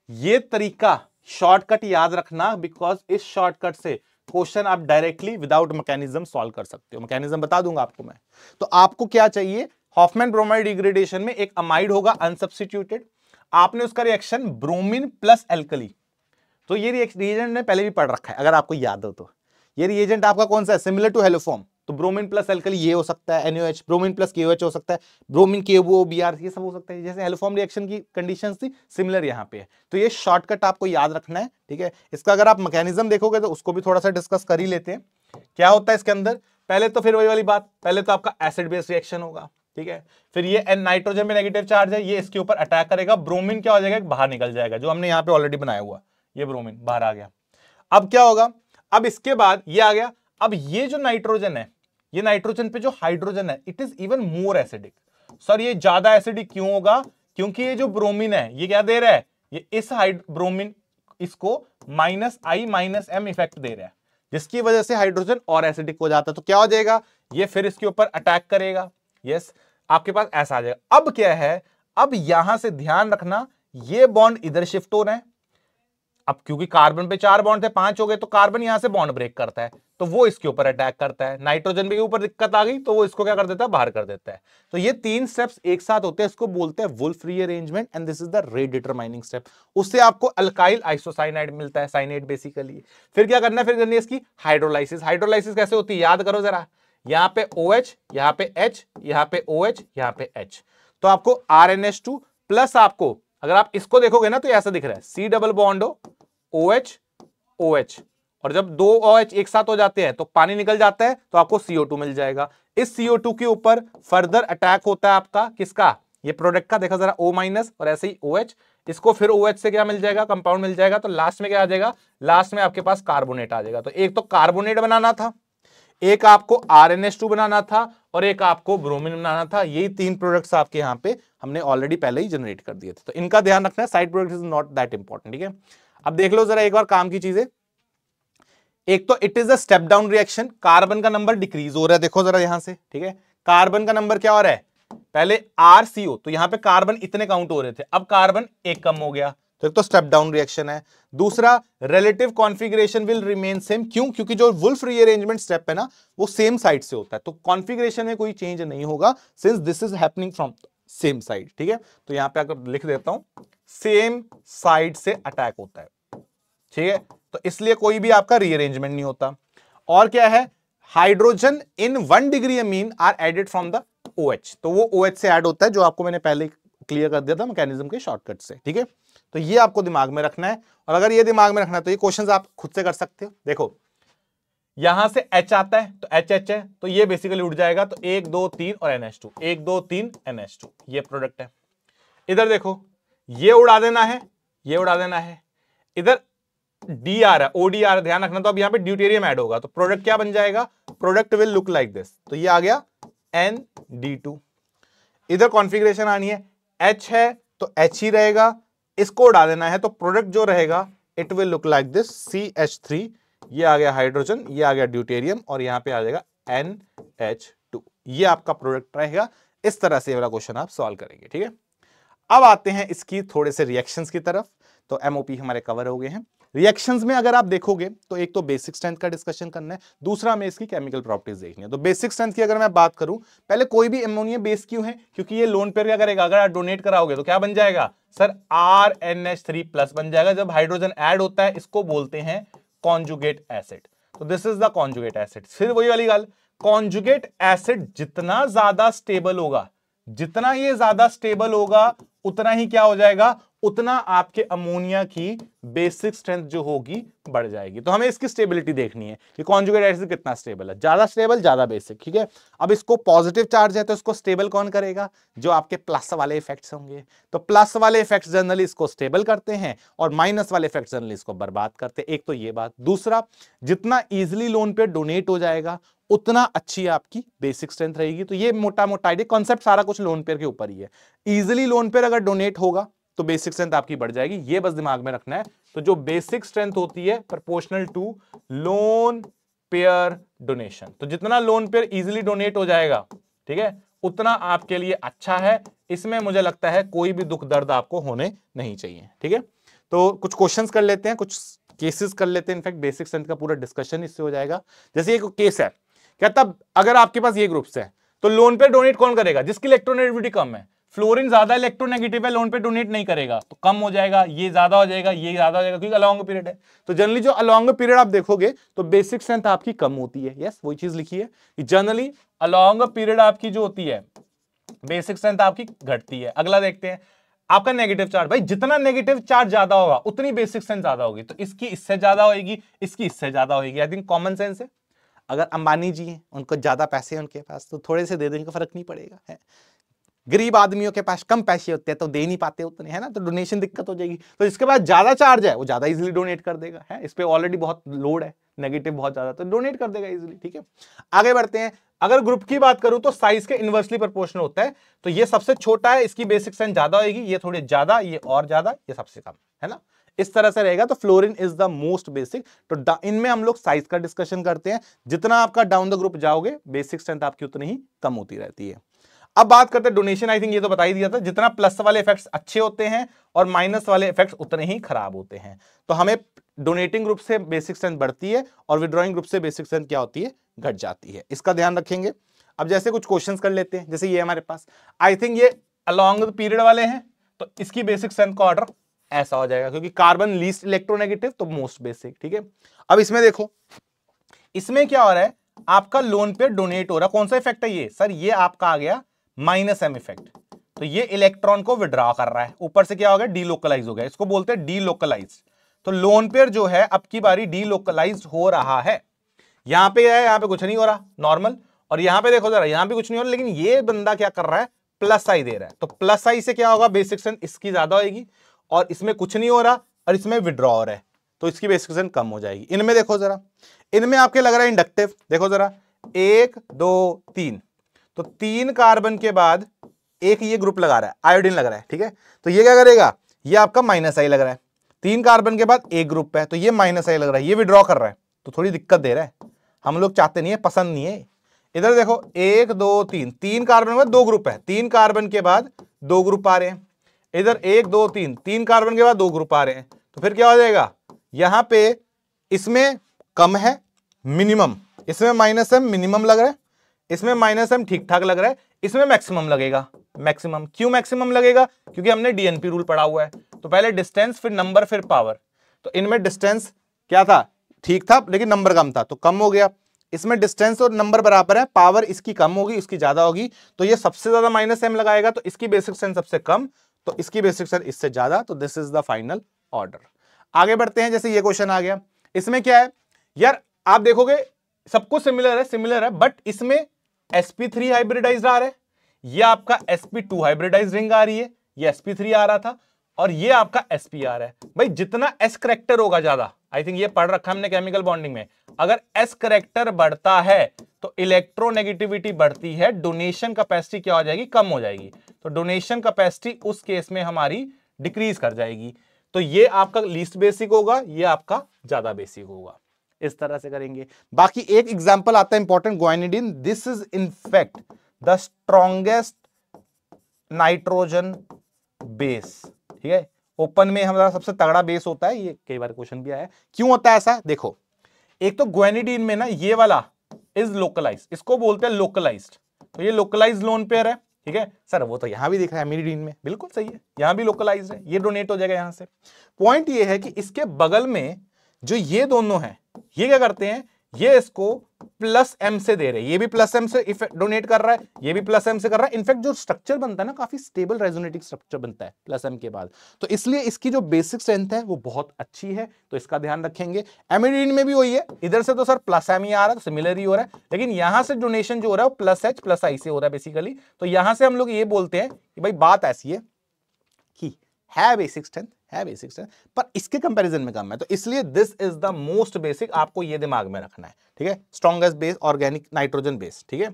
ये तरीका शॉर्टकट याद रखना, बिकॉज इस शॉर्टकट से क्वेश्चन आप डायरेक्टली विदाउट मैकेनिज्म सॉल्व कर सकते हो। मैकेनिज्म बता दूंगा आपको मैं। तो आपको क्या चाहिए, हॉफमैन ब्रोमाइड डिग्रेडेशन में एक अमाइड होगा अनसब्स्टिट्यूटेड, आपने उसका रिएक्शन ब्रोमीन प्लस एल्कली, तो ये रिएजेंट ने पहले भी पढ़ रखा है अगर आपको याद हो तो। ये रिएजेंट आपका कौन सा है, सिमिलर टू हेलोफॉर्म, तो ब्रोमीन प्लस एल्कली ये हो सकता है NaOH, ब्रोमीन प्लस KOH हो सकता है, ब्रोमीन KOBr ये सब हो सकता है। जैसे हेलोफॉर्म रिएक्शन की कंडीशंस थी सिमिलर यहाँ पे है। तो ये शॉर्टकट आपको याद रखना है, ठीक है। इसका अगर आप मैकेनिज्म देखोगे तो उसको भी थोड़ा सा डिस्कस कर ही लेते हैं। क्या होता है इसके अंदर, पहले तो फिर वही वाली बात, पहले तो आपका एसिड बेस रिएक्शन होगा, ठीक है। फिर ये नाइट्रोजन में नेगेटिव चार्ज है, ये इसके ऊपर अटैक करेगा, ब्रोमीन क्या हो जाएगा, बाहर निकल जाएगा, जो हमने यहाँ पे ऑलरेडी बनाया हुआ, ये ब्रोमीन बाहर आ गया। अब क्या होगा, अब इसके बाद ये आ गया, अब ये जो नाइट्रोजन है, ये नाइट्रोजन पे जो हाइड्रोजन है, it is even more acidic. Sir ये ज्यादा एसिडिक क्यों होगा, क्योंकि ये जो ब्रोमीन है ये क्या दे रहा है, ये इस ब्रोमीन इसको -I-M इफेक्ट दे रहा है, जिसकी वजह से हाइड्रोजन और एसिडिक हो जाता है। तो क्या हो जाएगा, ये फिर इसके ऊपर अटैक करेगा, यस, आपके पास ऐसा आ जाएगा। अब क्या है, अब यहां से ध्यान रखना, ये बॉन्ड इधर शिफ्ट हो रहे हैं। अब क्योंकि कार्बन पे 4 बॉन्ड थे, 5 हो गए, तो कार्बन यहां से बॉन्ड ब्रेक करता है, तो वो इसके ऊपर अटैक करता है। नाइट्रोजन के ऊपर दिक्कत आ गई तो वो इसको क्या कर देता है, बाहर कर देता है। तो ये 3 स्टेप्स एक साथ होते हैं, इसको बोलते हैं wolf rearrangement and this is the rate determining step. उससे आपको अल्काइल आइसोसाइनाइड मिलता है, साइनेट बेसिकली। फिर क्या करना है, फिर करनी है इसकी हाइड्रोलाइसिस। हाइड्रोलाइसिस कैसे होती है, याद करो जरा, यहां पे OH, यहां पे H, यहां पे OH, यहां पे H, तो आपको RNH2 प्लस, आपको अगर आप इसको देखोगे ना तो ऐसा दिख रहा है, C डबल बॉन्ड हो OH OH, और जब 2 OH एक साथ हो जाते हैं तो पानी निकल जाता है, तो आपको CO2 मिल जाएगा। इस CO2 के ऊपर फर्दर अटैक होता है आपका किसका, ये प्रोडक्ट का, देखा जरा O- और ऐसे ही OH, इसको फिर OH से क्या मिल जाएगा, कंपाउंड मिल जाएगा। तो लास्ट में क्या आ जाएगा, लास्ट में आपके पास कार्बोनेट आ जाएगा। तो एक तो कार्बोनेट बनाना था, एक आपको RNH2 बनाना था, और एक आपको ब्रोमीन बनाना था। यही 3 प्रोडक्ट्स आपके यहाँ पे हमने ऑलरेडी पहले ही जनरेट कर दिए थे, तो इनका ध्यान रखना है। Side product is not that important, ठीक है। अब देख लो जरा एक बार काम की चीजें। एक तो it is a step down reaction, carbon का नंबर डिक्रीज हो रहा है, देखो जरा यहां से, ठीक है। कार्बन का नंबर क्या हो रहा है, पहले RCO, तो यहां पे कार्बन इतने काउंट हो रहे थे, अब कार्बन एक कम हो गया, तो एक तो स्टेप डाउन रिएक्शन है। दूसरा, relative configuration will remain same, क्यों, क्योंकि जो वुल्फ रीअरेंजमेंट स्टेप है ना वो सेम साइड से होता है, तो कॉन्फिगरेशन में कोई चेंज नहीं होगा, since this is happening from same side, ठीक है। तो यहां पे अगर लिख देता हूं, सेम साइड से अटैक होता है, ठीक है, तो इसलिए कोई भी आपका रीअरेंजमेंट नहीं होता। और क्या है, hydrogen in 1 degree amine are added from the OH, तो वो OH से ऐड होता है, जो आपको मैंने पहले क्लियर कर दिया था मैकेनिज्म के शॉर्टकट से, ठीक है। तो ये आपको दिमाग में रखना है, और अगर ये दिमाग में रखना है तो ये क्वेश्चंस आप खुद से कर सकते हो। देखो यहां से H आता है तो HH है, तो ये बेसिकली उड़ जाएगा, तो 1 2 3 और NH2, 1 2 3 NH2, ये प्रोडक्ट है। इधर देखो, ये उड़ा देना है, ये उड़ा देना है, इधर D आ रहा है, OD आ रहा है, ध्यान रखना। तो अब यहां पे ड्यूटेरियम ऐड होगा, तो प्रोडक्ट क्या बन जाएगा, product will look like this, तो ये आ गया ND2। इधर कॉन्फ़िगरेशन आनी है, H है तो H ही रहेगा, इसको उड़ा देना है, तो प्रोडक्ट जो रहेगा it will look like this, CH3, ये आ गया हाइड्रोजन, ये आ गया ड्यूटेरियम, और यहां पे आ जाएगा NH2, ये आपका प्रोडक्ट रहेगा। इस तरह से ये वाला क्वेश्चन आप सॉल्व करेंगे, ठीक है। अब आते हैं इसकी थोड़े से रिएक्शंस की तरफ। तो MOP हमारे कवर हो गए हैं। रिएक्शंस में अगर आप देखोगे तो एक तो बेसिक स्ट्रेंथ का डिस्कशन करना है, दूसरा हमें इसकी केमिकल प्रॉपर्टीज देखनी है। तो बेसिक स्ट्रेंथ की अगर मैं बात करूं, पहले कोई भी अमोनिया बेस क्यों है, क्योंकि ये लोन पेयर क्या करेगा, अगर आप डोनेट कराओगे तो क्या बन जाएगा सर, RNH3+ बन जाएगा। जब हाइड्रोजन ऐड होता है इसको बोलते हैं कॉन्जुगेट एसिड, तो this is the conjugate acid. फिर वही वाली गल, कॉन्जुगेट एसिड जितना ज्यादा स्टेबल होगा, जितना ये ज्यादा स्टेबल होगा, उतना ही क्या हो जाएगा, उतना आपके अमोनिया की बेसिक स्ट्रेंथ जो होगी बढ़ जाएगी। तो हमें इसकी स्टेबिलिटी देखनी है कि कॉन्जुगेट एसिड कितना स्टेबल है, ज्यादा स्टेबल ज्यादा बेसिक, ठीक है। अब इसको पॉजिटिव चार्ज है तो इसको स्टेबल कौन करेगा, जो आपके प्लस वाले इफेक्ट्स होंगे। तो प्लस वाले इफेक्ट्स जनरली इसको स्टेबल करते हैं, और माइनस वाले इफेक्ट्स जनरली इसको बर्बाद करते हैं। एक तो ये बात। दूसरा, जितना इजिली लोन पे डोनेट हो जाएगा उतना अच्छी आपकी बेसिक स्ट्रेंथ रहेगी। तो ये मोटा मोटा आइडिया, कॉन्सेप्ट सारा कुछ लोन पेयर के ऊपर ही है। इजिली लोन पेयर अगर डोनेट होगा तो बेसिक स्ट्रेंथ आपकी बढ़ जाएगी, ये बस दिमाग में रखना है। तो जो बेसिक स्ट्रेंथ होती है proportional to lone pair donation, तो जितना लोन पेयर इजिली डोनेट हो जाएगा, ठीक है, उतना आपके लिए अच्छा है। इसमें मुझे लगता है कोई भी दुख दर्द आपको होने नहीं चाहिए, ठीक है। तो कुछ क्वेश्चंस कर लेते हैं, कुछ केसेस कर लेते हैं। इनफैक्ट बेसिक स्ट्रेंथ का पूरा डिस्कशन इससे हो जाएगा। जैसे एक केस है, कहता अगर आपके पास ये ग्रुप्स है तो लोन पेयर डोनेट कौन करेगा, जिसकी इलेक्ट्रोनेगेटिविटी कम है। फ्लोरीन ज्यादा इलेक्ट्रोनेगेटिव है, लोन पे डोनेट नहीं करेगा तो कम हो जाएगा, ये ज्यादा हो जाएगा, ये ज्यादा हो जाएगा, क्योंकि अलॉन्ग पीरियड है। तो जनरली जो अलॉन्ग पीरियड आप देखोगे तो बेसिक स्ट्रेंथ आपकी कम होती है। यस, वही चीज लिखी है कि जनरली अलॉन्ग पीरियड आपकी जो होती है बेसिक स्ट्रेंथ आपकी घटती है। अगला देखते हैं आपका नेगेटिव चार्ज। भाई जितना नेगेटिव चार्ज ज्यादा होगा उतनी बेसिक स्ट्रेंथ ज्यादा होगी, तो इसकी इससे ज्यादा होगी, इसकी इससे ज्यादा होगी। आई थिंक कॉमन सेंस है। अगर अंबानी जी हैं, उनको ज्यादा पैसे हैं उनके पास, तो थोड़े से दे देने का फर्क नहीं पड़ेगा है। गरीब आदमियों के पास कम पैसे होते हैं तो दे नहीं पाते उतने, है ना, तो डोनेशन दिक्कत हो जाएगी। तो जिसके पास ज्यादा चार्ज है वो ज्यादा इजीली डोनेट कर देगा, है, इस पे ऑलरेडी बहुत लोड है, नेगेटिव बहुत ज्यादा, तो डोनेट कर देगा इजीली। ठीक है, आगे बढ़ते हैं। अगर ग्रुप की बात करूं तो साइज के इनवर्सली प्रोपोर्शनल होता है, तो ये सबसे छोटा है, इसकी बेसिक स्ट्रेंथ ज्यादा होगी, ये थोड़ी ज्यादा, ये और ज्यादा, ये सबसे कम, है ना, इस तरह से रहेगा। तो fluorine is the most basic. तो इनमें हम लोग साइज का डिस्कशन करते हैं, जितना आपका डाउन द ग्रुप जाओगे बेसिक स्ट्रेंथ आपकी उतनी ही कम होती रहती है। अब बात करते हैं डोनेशन। आई थिंक ये तो बता ही दिया था, जितना प्लस वाले इफेक्ट्स अच्छे होते हैं और माइनस वाले इफेक्ट्स उतने ही खराब होते हैं। तो हमें डोनेटिंग ग्रुप से बेसिक स्ट्रेंथ बढ़ती है और विड्रॉइंग ग्रुप से बेसिक स्ट्रेंथ क्या होती है, घट जाती है। इसका ध्यान रखेंगे। अब जैसे कुछ क्वेश्चंस कर लेते हैं, जैसे ये हमारे पास आई थिंक ये अलॉन्ग द पीरियड वाले हैं, तो इसकी बेसिक स्ट्रेंथ का ऑर्डर ऐसा हो जाएगा, क्योंकि कार्बन लीस्ट इलेक्ट्रोनेगेटिव तो मोस्ट बेसिक। ठीक है, अब इसमें देखो, इसमें क्या हो रहा है, आपका लोन पे डोनेट हो रहा है। कौन सा इफेक्ट है ये सर, ये आपका आ गया -m इफेक्ट। तो ये इलेक्ट्रॉन को विड्रॉ कर रहा है, ऊपर से क्या हो गया, डीलोकलाइज हो गया, इसको बोलते हैं डीलोकलाइज। तो लोन पेयर जो है अब की बारी डीलोकलाइज हो रहा है। यहां पे है, यहां पे कुछ नहीं हो रहा, नॉर्मल, और यहां पे देखो जरा, यहां भी कुछ नहीं हो रहा, लेकिन ये बंदा क्या कर रहा है, प्लस आई दे रहा है। तो प्लस आई से क्या होगा, बेसिक स्ट्रेंथ इसकी ज्यादा होगी, और इसमें कुछ नहीं हो रहा और इसमें विड्रॉ हो रहा है, तो इसकी बेसिक स्ट्रेंथ कम हो जाएगी। इनमें देखो जरा, इनमें आपके लग रहा है इंडक्टिव, देखो जरा 1 2 3, तो 3 कार्बन के बाद एक ये ग्रुप लगा रहा है, आयोडीन लग रहा है। ठीक है, तो ये क्या करेगा, ये आपका -I लग रहा है। 3 कार्बन के बाद एक ग्रुप है, तो ये -I लग रहा है, ये विड्रॉ कर रहा है, तो थोड़ी दिक्कत दे रहा है, हम लोग चाहते नहीं है, पसंद नहीं है। इधर देखो 1 2 3, 3 कार्बन के बाद 2 ग्रुप है, 3 कार्बन के बाद 2 ग्रुप आ रहे हैं। इधर 1 2 3, 3 कार्बन के बाद 2 ग्रुप आ रहे हैं, तो फिर क्या हो जाएगा, यहां पे इसमें कम है मिनिमम, इसमें -M मिनिमम लग रहा है, इसमें -M ठीक ठाक लग रहा है, इसमें मैक्सिमम लगेगा। मैक्सिमम क्यों मैक्सिमम लगेगा, क्योंकि हमने डीएनपी रूल पढ़ा हुआ है। तो पहले डिस्टेंस, फिर नंबर, फिर पावर। तो इनमें डिस्टेंस क्या था, ठीक था, लेकिन नंबर कम था तो कम हो गया। इसमें डिस्टेंस और नंबर बराबर है, पावर इसकी कम होगी, इसकी ज्यादा होगी, तो ये सबसे ज्यादा -M लगाएगा, तो इसकी बेसिक स्ट्रेंथ सबसे कम, तो इसकी बेसिक स्ट्रेंथ इससे ज्यादा। तो this is the final order. आगे बढ़ते हैं, जैसे ये क्वेश्चन आ गया, इसमें क्या है यार, आप देखोगे सब कुछ सिमिलर है, बट इसमें sp3 हाइब्रिडाइज्ड आ रहा है, ये आपका sp2 हाइब्रिडाइज्ड रिंग आ रही है, ये sp3 आ रहा था, और ये आपका sp आ रहा है। भाई जितना s करेक्टर होगा ज्यादा, आई थिंक ये पढ़ रखा हमने केमिकल बॉन्डिंग में, अगर s करेक्टर बढ़ता है तो इलेक्ट्रोनेगेटिविटी बढ़ती है, डोनेशन कैपेसिटी क्या हो जाएगी, कम हो जाएगी। तो डोनेशन कैपेसिटी उस केस में हमारी डिक्रीज कर जाएगी। तो ये आपका लीस्ट बेसिक होगा, ये आपका ज्यादा बेसिक होगा। इस तरह से करेंगे। बाकी एक एग्जांपल आता है important, guanidine, this is in fact the strongest nitrogen base. ठीक है, ओपन में हमारा सबसे तगड़ा बेस होता है, ये कई बार क्वेश्चन भी आया है। क्यों होता है ऐसा, देखो एक तो ग्वानिडीन में ना ये वाला इज लोकलाइज्ड, इसको बोलते हैं लोकलाइज्ड, तो ये लोकलाइज्ड लोन पेयर है। ठीक है सर, वो तो यहां भी दिख रहा है एमिनिडीन में, बिल्कुल सही है, यहां भी लोकलाइज्ड है, ये डोनेट हो जाएगा यहां से। पॉइंट ये है कि इसके बगल में जो ये दोनों हैं, ये क्या करते हैं, ये इसको +M से दे रहे हैं, ये भी +M से डोनेट कर रहा है, ये भी +M से कर रहा है। इनफैक्ट जो स्ट्रक्चर बनता है ना, काफी स्टेबल रेजोनेटिंग स्ट्रक्चर बनता है +M के बाद, तो इसलिए इसकी जो बेसिक स्ट्रेंथ है वो बहुत अच्छी है, तो इसका ध्यान रखेंगे। एमिनिडीन में भी वही है, इधर से तो सर +M ही आ रहा है, तो सिमिलर ही हो रहा है, लेकिन यहां से डोनेशन जो हो रहा है वो +H+I से हो रहा है बेसिकली। तो यहां से हम लोग ये बोलते हैं कि भाई बात ऐसी है कि है बेसिक स्ट्रेंथ, पर इसके कंपैरिजन में कम है, तो इसलिए this is the most basic, आपको ये दिमाग में रखना है। ठीक है, strongest base organic nitrogen base. ठीक है,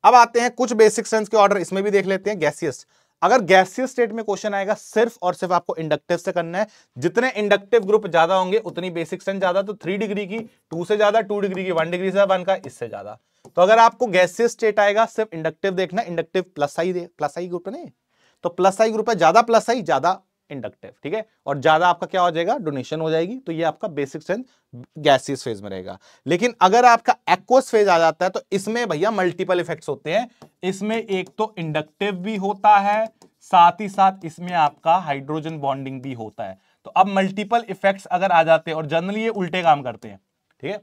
अब आते हैं कुछ बेसिक स्ट्रेंथ के ऑर्डर, इसमें भी देख लेते हैं। गैसियस, अगर गैसियस स्टेट में क्वेश्चन आएगा, सिर्फ और सिर्फ आपको इंडक्टिव से करना है, जितने इंडक्टिव ग्रुप ज्यादा होंगे उतनी बेसिक स्ट्रेंथ ज्यादा। तो 3 डिग्री की 2 से ज्यादा, 2 डिग्री की 1 डिग्री से 1 का इससे ज्यादा। तो अगर आपको गैसियस स्टेट आएगा, सिर्फ इंडक्टिव देखना, इंडक्टिव +I ग्रुप नहीं, तो +I ग्रुप है, ज्यादा +I ज्यादा इंडक्टिव। ठीक है, और ज्यादा आपका क्या हो जाएगा, डोनेशन हो जाएगी। तो ये आपका बेसिक स्ट्रेंथ गैसियस फेज में रहेगा। लेकिन अगर आपका एक्वस फेज आ जाता है तो इसमें भैया मल्टीपल इफेक्ट्स होते हैं। इसमें एक तो इंडक्टिव भी होता है, साथ ही साथ इसमें आपका हाइड्रोजन बॉन्डिंग भी होता है। तो अब मल्टीपल इफेक्ट्स अगर आ जाते हैं, और जनरली ये उल्टे काम करते हैं, ठीक है,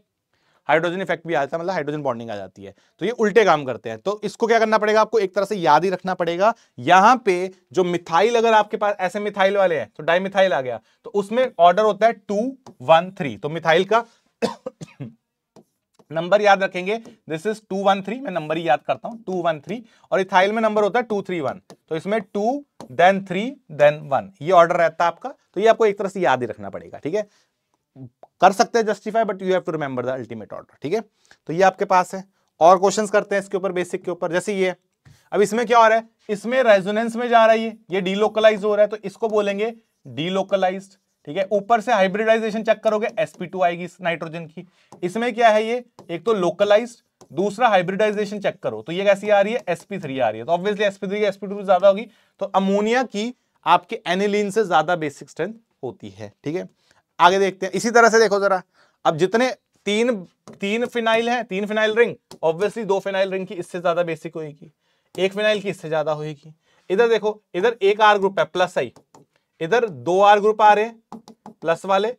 हाइड्रोजन इफेक्ट भी आता है, मतलब हाइड्रोजन बॉन्डिंग आ जाती है, तो ये उल्टे काम करते हैं। तो इसको क्या करना पड़ेगा, आपको एक तरह से याद ही रखना पड़ेगा। यहां पे जो मिथाइल, अगर आपके पास ऐसे मिथाइल वाले हैं तो डाइमिथाइल आ गया, तो उसमें ऑर्डर होता है 2 1 3। तो मिथाइल का नंबर याद रखेंगे, दिस इज 2 1 3, मैं नंबर ही याद करता हूं 2 1 3, और इथाइल में नंबर होता है 2 3 1। तो इसमें 2 then 3 then 1, ये ऑर्डर रहता है आपका। तो ये आपको एक तरह से याद ही रखना पड़ेगा, ठीक है, कर सकते हैं justify, but you have to remember the ultimate order, ठीक है। तो ये आपके पास है, और क्वेश्चंस करते हैं इसके ऊपर, बेसिक के ऊपर, जैसे ये। अब इसमें क्या हो रहा है, इसमें रेजोनेंस में जा रहा है, ये डीलोकलाइज हो रहा है, तो इसको बोलेंगे डीलोकलाइज्ड, ठीक है। ऊपर से हाइब्रिडाइजेशन चेक करोगे, sp2 आएगी इस नाइट्रोजन की। इसमें क्या है, ये एक तो लोकलाइज्ड, दूसरा हाइब्रिडाइजेशन चेक करो, तो ये कैसी आ रही है, sp3 आ रही है। तो ऑब्वियसली sp3 की sp2 ज्यादा होगी, तो अमोनिया की आपके एनिलीन से ज्यादा बेसिक स्ट्रेंथ होती है, ठीक है। आगे देखते हैं, इसी तरह से देखो जरा, अब जितने तीन फिनाइल हैं, 3 phenyl ring, obviously 2 phenyl ring की इससे ज्यादा बेसिक होगी, 1 फिनाइल की इससे ज्यादा होगी। इधर देखो, इधर एक आर ग्रुप है प्लस आई, इधर 2 आर ग्रुप आ रहे हैं प्लस वाले,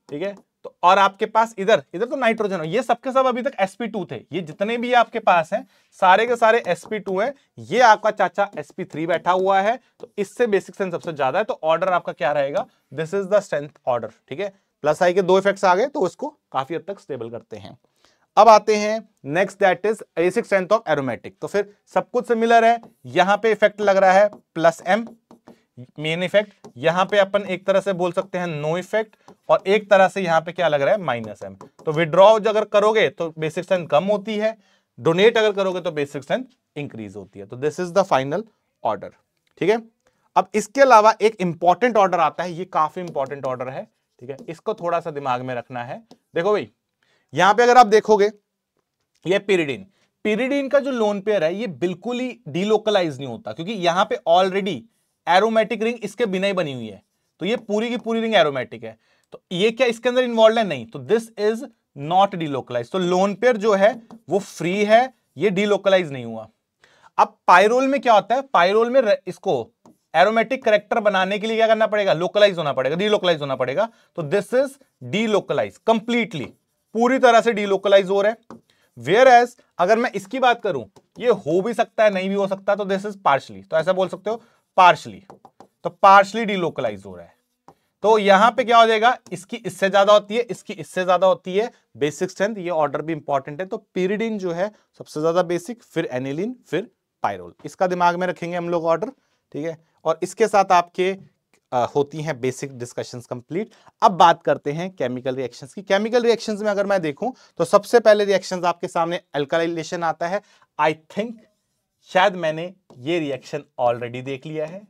ठीक है। तो और आपके पास इधर तो नाइट्रोजन, ये सबके सब अभी तक sp2 थे, ये जितने भी आपके पास हैं सारे के सारे sp2 है। ये आपका चाचा sp3 बैठा हुआ है, तो इससे बेसिक स्ट्रेंथ सबसे ज्यादा है, तो ऑर्डर आपका क्या रहेगा, this is the strength order, ठीक है। प्लस आई के 2 इफेक्ट्स आ गए, तो उसको काफी हद तक स्टेबल करते हैं। अब आते हैं next, that is basic strength of aromatic. तो फिर सब कुछ सिमिलर है, यहां पे इफेक्ट लग रहा है प्लस m मेन इफेक्ट, यहां पे अपन एक तरह से बोल सकते हैं नो इफेक्ट, और एक तरह से यहां पे क्या लग रहा है माइनस m। तो विड्रॉ अगर करोगे तो बेसिक स्ट्रेंथ कम होती है, डोनेट अगर करोगे तो बेसिक स्ट्रेंथ इंक्रीज होती है। तो this is the final order, ठीक है। अब इसके अलावा एक इंपॉर्टेंट ऑर्डर आता है, ये काफी इंपॉर्टेंट ऑर्डर है, ठीक है, इसको थोड़ा सा दिमाग में रखना है। देखो भाई, यहां पे अगर आप देखोगे, ये पिरिडीन का जो लोन पेयर है, ये बिल्कुल ही डीलोकलाइज नहीं होता, क्योंकि यहां पे ऑलरेडी एरोमेटिक रिंग इसके बिना ही बनी हुई है, तो ये पूरी की पूरी रिंग एरोमेटिक है। तो ये क्या इसके अंदर इन्वॉल्व है, नहीं, तो दिस इज नॉट डीलोकलाइज। तो लोन पेयर जो है वो फ्री है, ये डीलोकलाइज नहीं हुआ। अब पाइरोल में क्या होता है, पाइरोल में इसको एरोमेटिक करेक्टर बनाने के लिए क्या करना पड़ेगा, लोकलाइज होना पड़ेगा, डीलोकलाइज होना पड़ेगा। तो दिस इज डीलोकलाइज, कंप्लीटली पूरी तरह से डीलोकलाइज हो रहा है। वेयर एज अगर मैं इसकी बात करूं, ये हो भी सकता है, नहीं भी हो सकता, तो दिस इज पार्शली, तो ऐसा बोल सकते हो पार्शली, तो पार्शली डीलोकलाइज हो रहा है। तो यहां पे क्या हो जाएगा, इसकी इससे ज्यादा होती है, इसकी इससे ज्यादा होती है बेसिक स्ट्रेंथ, ये ऑर्डर भी इंपॉर्टेंट है। तो पिरिडीन जो है सबसे ज्यादा बेसिक, फिर एनिलीन, फिर पाइरोल, इसका दिमाग में रखेंगे हम लोग ऑर्डर, ठीक है। और इसके साथ आपके होती हैं बेसिक डिस्कशंस कंप्लीट। अब बात करते हैं केमिकल रिएक्शंस की। केमिकल रिएक्शंस में अगर मैं देखूं तो सबसे पहले रिएक्शंस आपके सामने अल्काइलेशन आता है। आई थिंक शायद मैंने ये रिएक्शन ऑलरेडी देख लिया है,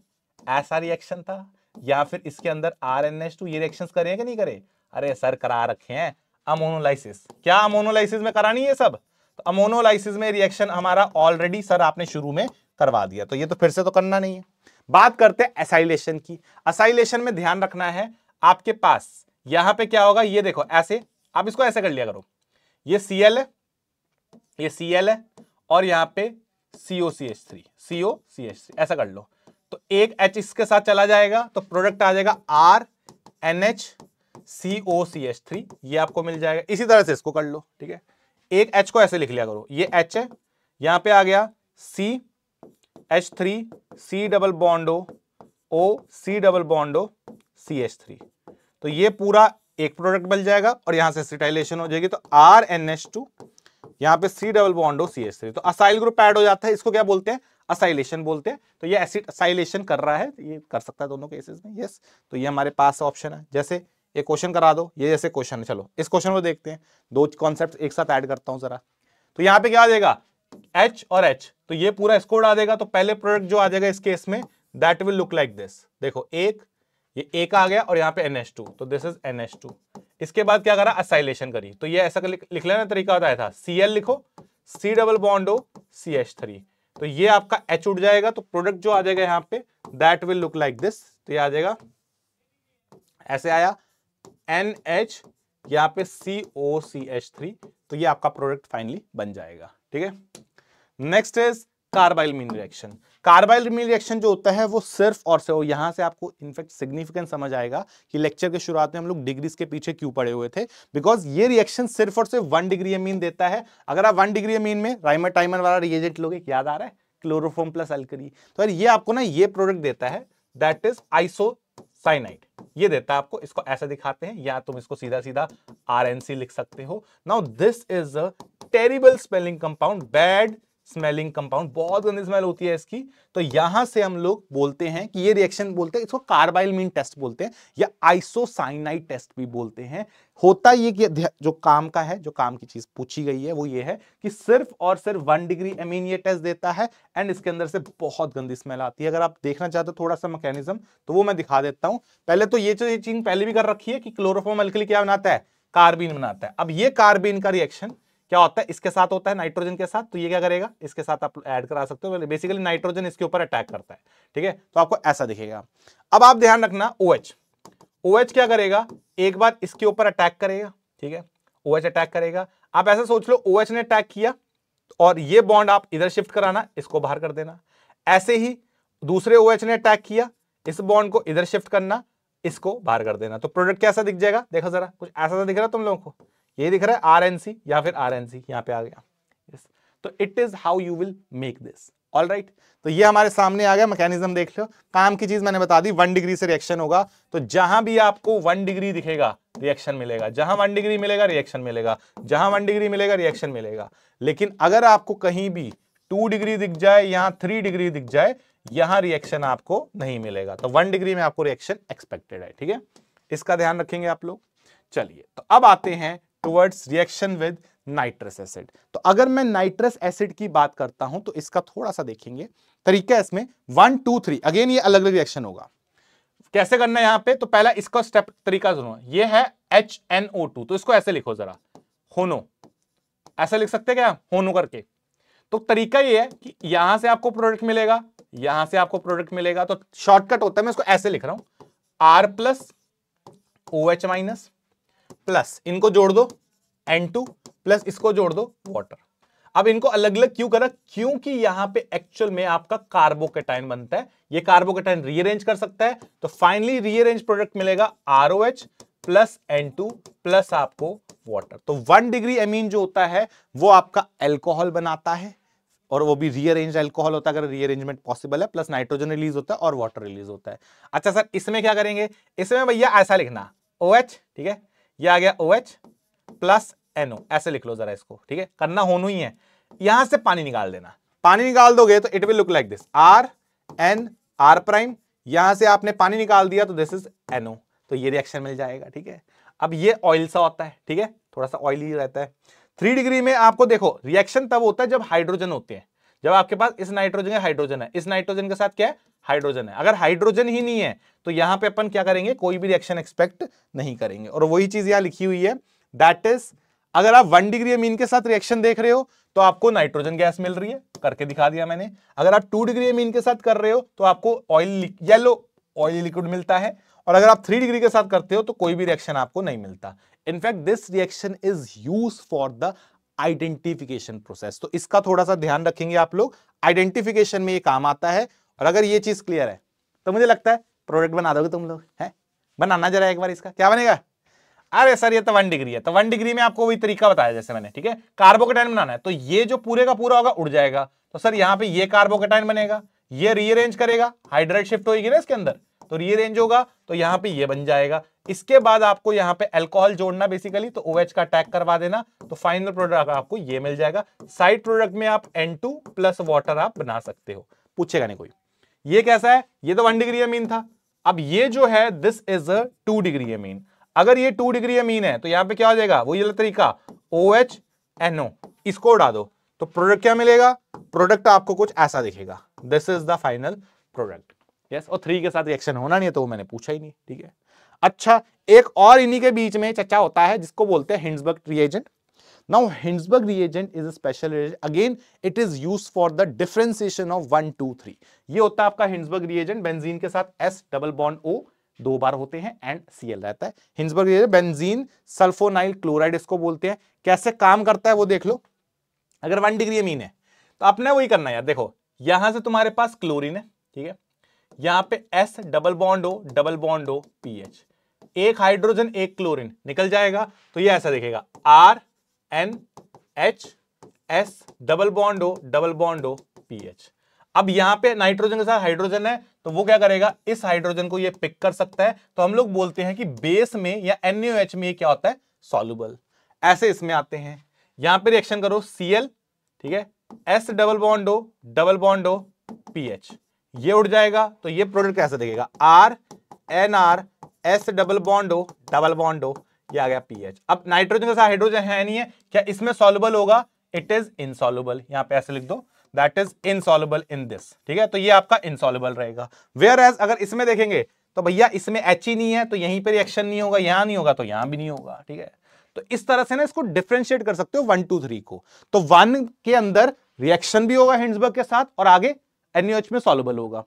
ऐसा रिएक्शन था, या फिर इसके अंदर RNH2 ये रिएक्शंस करे हैं कि नहीं करे, अरे सर करा रखे हैं। अमोनोलाइसिस, क्या अमोनोलाइसिस में करानी है सब, तो अमोनोलाइसिस में रिएक्शन हमारा ऑलरेडी सर आपने शुरू में करवा दिया, तो ये तो फिर से तो करना नहीं है। बात करते हैं एसाइलेशन की। एसाइलेशन में ध्यान रखना है, आपके पास यहां पे क्या होगा, ये देखो ऐसे, आप इसको ऐसे कर लिया करो, ये Cl है, ये Cl है, और यहां पे COCH3 ऐसा कर लो। तो एक H इसके साथ चला जाएगा, तो प्रोडक्ट आ जाएगा RNH COCH3, ये आपको मिल जाएगा। इसी तरह से इसको कर लो, ठीक है, एक H को ऐसे लिख लिया करो, ये H है, यहां पे आ गया CH3 C double bond O C double bond O CH3, तो ये पूरा एक प्रोडक्ट बन जाएगा, और यहां से एसिटाइलेशन हो जाएगी, तो RNH2 यहां पे C double bond O CH3, तो असाइल ग्रुप ऐड हो जाता है, इसको क्या बोलते हैं, असाइलेशन बोलते हैं। तो ये एसिड असाइलेशन कर रहा है, ये कर सकता है दोनों केसेस में, यस। तो ये हमारे पास ऑप्शन है। जैसे एक क्वेश्चन करा दो, ये जैसे क्वेश्चन है, चलो इस क्वेश्चन को देखते हैं, 2 कॉन्सेप्ट एक साथ ऐड करता हूं जरा। तो यहाँ पे क्या आ जाएगा, H और H, तो ये पूरा इसको उड़ा देगा, तो पहले प्रोडक्ट जो आ जाएगा इस केस में, that will look like this. देखो एक, ये एक आ गया, और यहाँ पे NH2, तो दिस इज NH2। इसके बाद क्या करा, असाइलेशन करी, तो ये ऐसा लिख लेना, तरीका बताया था, Cl लिखो, C double bond O CH3, तो ये आपका H उड़ जाएगा, तो प्रोडक्ट जो आ जाएगा यहाँ पे, that will look like this. तो ये आ जाएगा, ऐसे आया NH, यहाँ पे COCH3, तो ये आपका प्रोडक्ट फाइनली बन जाएगा, ठीक है। Next is carbyl mean reaction. Carbyl mean reaction जो होता है वो सिर्फ और सिर्फ, यहां से आपको इनफैक्ट सिग्निफिकेंस समझ आएगा कि लेक्चर के शुरुआत में हम लोग डिग्रीज के पीछे क्यों पड़े हुए थे, बिकॉज ये रिएक्शन सिर्फ और सिर्फ 1 डिग्री अमीन देता है। अगर आप 1 डिग्री अमीन में राइमर टाइमर वाला रिएजेंट लोगे, याद आ रहा है, क्लोरोफॉर्म प्लस अल्कली, तो यार ये आपको ना ये प्रोडक्ट देता है, दैट इज आइसोसाइनाइड, ये देता है आपको। इसको ऐसा दिखाते हैं, या तुम इसको सीधा सीधा RNC लिख सकते हो। Now this is a terrible smelling compound, bad smelling compound, बहुत गंदी स्मेल होती है इसकी। तो यहां से हम लोग बोलते हैं कि ये रिएक्शन बोलते हैं, इसको कार्बाइल मीन टेस्ट बोलते हैं या आइसोसाइनाइड टेस्ट भी बोलते हैं। होता ये कि जो काम का है, जो काम की चीज पूछी गई है वो ये है कि सिर्फ और सिर्फ 1 डिग्री अमीन ये टेस्ट देता है, एंड इसके अंदर से बहुत गंदी स्मेल आती है। अगर आप देखना चाहते हो थोड़ा सा मैकेनिज्म, तो वो मैं दिखा देता हूं। पहले तो ये चीज पहले भी कर रखी है कि क्लोरोफॉर्म अल्कली क्या बनाता है, कार्बीन बनाता है। अब ये कार्बीन का रिएक्शन क्या होता है, इसके साथ होता है नाइट्रोजन के साथ, तो ये क्या करेगा, इसके साथ आप ऐड करा सकते हो। बेसिकली नाइट्रोजन इसके ऊपर अटैक करता है, ठीक है, तो आपको ऐसा दिखेगा। अब आप ध्यान रखना, OH क्या करेगा, एक बार इसके ऊपर अटैक करेगा, ठीक है, OH अटैक करेगा। आप ऐसा सोच लो, OH ने अटैक किया और ये बॉन्ड आप इधर शिफ्ट कराना, इसको बाहर कर देना। ऐसे ही दूसरे OH ने अटैक किया, इस बॉन्ड को इधर शिफ्ट करना, इसको बाहर कर देना। तो प्रोडक्ट कैसा दिख जाएगा, देखो जरा, कुछ ऐसा दिख रहा है तुम लोगों को, ये दिख रहा है RNC या फिर RNC, यहां पे आ गया। yes. तो it is how you will make this, alright. तो ये हमारे सामने आ गया, मैकेनिज्म देख लो। काम की चीज मैंने बता दी, 1 डिग्री से रिएक्शन होगा, तो जहां भी आपको 1 डिग्री दिखेगा रिएक्शन मिलेगा, जहां 1 डिग्री मिलेगा रिएक्शन मिलेगा, जहां 1 डिग्री मिलेगा रिएक्शन मिलेगा। लेकिन अगर आपको कहीं भी 2 डिग्री दिख जाए, यहां 3 डिग्री दिख जाए, यहां रिएक्शन आपको नहीं मिलेगा। तो 1 डिग्री में आपको रिएक्शन एक्सपेक्टेड है, ठीक है, इसका ध्यान रखेंगे आप लोग। चलिए, तो अब आते हैं towards reaction with nitrous acid. तो अगर मैं नाइट्रस एसिड की बात करता हूं तो इसका थोड़ा सा देखेंगे तरीका, इसमें 1 2 3 अगेन ये अलग अलग रिएक्शन होगा। कैसे करना है यहां पे, तो पहला इसका स्टेप तरीका सुनो, ये है HNO2, तो इसको ऐसे लिखो जरा, होनो, ऐसा लिख सकते क्या, होनो करके। तो तरीका ये है कि यहां से आपको प्रोडक्ट मिलेगा, यहां से आपको प्रोडक्ट मिलेगा, तो शॉर्टकट होता है, मैं इसको ऐसे लिख रहा हूं, R plus OH minus plus इनको जोड़ दो N2 प्लस इसको जोड़ दो वाटर। अब इनको अलग अलग क्यों करा, क्योंकि यहां पे एक्चुअल में आपका कार्बोकेटाइन बनता है, ये कार्बोकेटाइन रीअरेंज कर सकता है, तो फाइनली रीअरेंज प्रोडक्ट मिलेगा ROH प्लस N2 प्लस आपको वाटर। तो 1 डिग्री अमीन जो होता है वो आपका एल्कोहल बनाता है, और वो भी रीअरेंज एल्कोहल होता है अगर रीअरेंजमेंट पॉसिबल है, प्लस नाइट्रोजन रिलीज होता है और वाटर रिलीज होता है। अच्छा सर, इसमें क्या करेंगे, इसमें भैया ऐसा लिखना OH, ठीक है, ये आ गया OH प्लस NO, ऐसे लिख लो जरा इसको, ठीक है, करना होनो ही है। यहां से पानी निकाल देना, पानी निकाल दोगे तो it will look like this, R prime, यहां से आपने पानी निकाल दिया तो दिस इज NO, तो ये रिएक्शन मिल जाएगा, ठीक है। अब ये ऑयल सा होता है, ठीक है, थोड़ा सा ऑयली रहता है। 3 डिग्री में आपको देखो रिएक्शन तब होता है जब हाइड्रोजन होते हैं, जब आपके पास इस नाइट्रोजन का हाइड्रोजन है, इस नाइट्रोजन के साथ क्या है, हाइड्रोजन है। अगर हाइड्रोजन ही नहीं है तो यहां पे अपन क्या करेंगे, कोई भी रिएक्शन एक्सपेक्ट नहीं करेंगे। और वही चीज यहां लिखी हुई है, दैट इज अगर आप 1 डिग्री अमीन के साथ रिएक्शन देख रहे हो तो आपको नाइट्रोजन गैस मिल रही है, करके दिखा दिया मैंने। अगर आप 2 डिग्री अमीन के साथ कर रहे हो तो आपको ऑयल, येलो ऑयल लिक्विड मिलता है, और अगर आप 3 डिग्री के साथ करते हो तो कोई भी रिएक्शन आपको नहीं मिलता। In fact this reaction is used for the identification process, तो इसका थोड़ा सा ध्यान रखेंगे आप लोग, आइडेंटिफिकेशन में ये काम आता है। और अगर ये चीज क्लियर है तो मुझे लगता है प्रोडक्ट बना दोगे तुम लोग, है, बनाना जरा एक बार, इसका क्या बनेगा। अरे सर ये तो 1 डिग्री है, तो 1 डिग्री में आपको वही तरीका बताया जैसे मैंने, ठीक है, कार्बोकेटाइन बनाना है, तो ये जो पूरे का पूरा होगा उड़ जाएगा, तो सर यहाँ पे ये कार्बोकेटाइन बनेगा, ये रीअरेंज करेगा, हाइड्राइड शिफ्ट होगी ना इसके अंदर, तो रीअरेंज होगा, तो यहाँ पे ये बन जाएगा। इसके बाद आपको यहाँ पे अल्कोहल जोड़ना बेसिकली, तो OH का अटैक करवा देना, तो फाइनल प्रोडक्ट आपको ये मिल जाएगा। साइड प्रोडक्ट में आप N2 प्लस वाटर आप बना सकते हो, पूछेगा नहीं कोई। ये कैसा है, ये तो 1 डिग्री अमीन था, अब ये जो है this is a 2 degree amine. अगर ये 2 डिग्री अमीन है तो यहाँ पे क्या हो जाएगा, वो ये तरीका OH NO, इसको उड़ा दो, तो प्रोडक्ट क्या मिलेगा, प्रोडक्ट आपको कुछ ऐसा दिखेगा, this is the final product. Yes, और 3 के साथ रिएक्शन होना नहीं है तो वो मैंने पूछा ही नहीं, ठीक है। अच्छा, एक और इन्हीं के बीच में चर्चा होता है जिसको बोलते हैं Hinsberg reagent. Now Hinsberg reagent is a special reagent, again it is used for the differentiation of 1 2 3। ये होता है आपका हिंड्सबर्ग रिएजेंट, बेंजीन के साथ S डबल बॉन्ड O 2 बार होते हैं एंड Cl रहता है। हिंड्सबर्ग रिएजेंट बेंजीन सल्फोनाइल क्लोराइड इसको बोलते हैं। कैसे काम करता है वो देख लो। अगर 1 डिग्री अमीन है तो आपने वही करना है यार, देखो यहां से तुम्हारे पास क्लोरीन है, ठीक है, यहां पे S double bond O PH, एक हाइड्रोजन एक क्लोरीन निकल जाएगा, तो ये ऐसा दिखेगा RNH S double bond O PH। अब यहां पे नाइट्रोजन के साथ हाइड्रोजन है, तो वो क्या करेगा, इस हाइड्रोजन को ये पिक कर सकता है, तो हम लोग बोलते हैं कि बेस में या NaOH में ये क्या होता है, सॉल्युबल। ऐसे इसमें आते हैं, यहां पे रिएक्शन करो Cl, ठीक है, S double bond O PH, ये उड़ जाएगा, तो ये प्रोडक्ट कैसे दिखेगा, RNR S double bond O, ये आ गया PH। अब नाइट्रोजन के साथ हाइड्रोजन है नहीं है, क्या इसमें सॉल्युबल होगा, इट इज इनसॉल्युबल, यहां पे ऐसे लिख दो, that is insoluble in this, ठीक है, तो ये आपका इनसॉल्युबल रहेगा। वेयर एज अगर इसमें देखेंगे तो भैया इसमें H ही नहीं है, तो यहीं पे रिएक्शन नहीं होगा, यहां नहीं होगा तो यहां भी नहीं होगा, ठीक है। तो इस तरह से ना इसको डिफरेंशिएट कर सकते हो 1 2 3 को। तो 1 के अंदर रिएक्शन भी होगा हिंड्सबर्ग के साथ और आगे NaOH में सॉल्युबल होगा,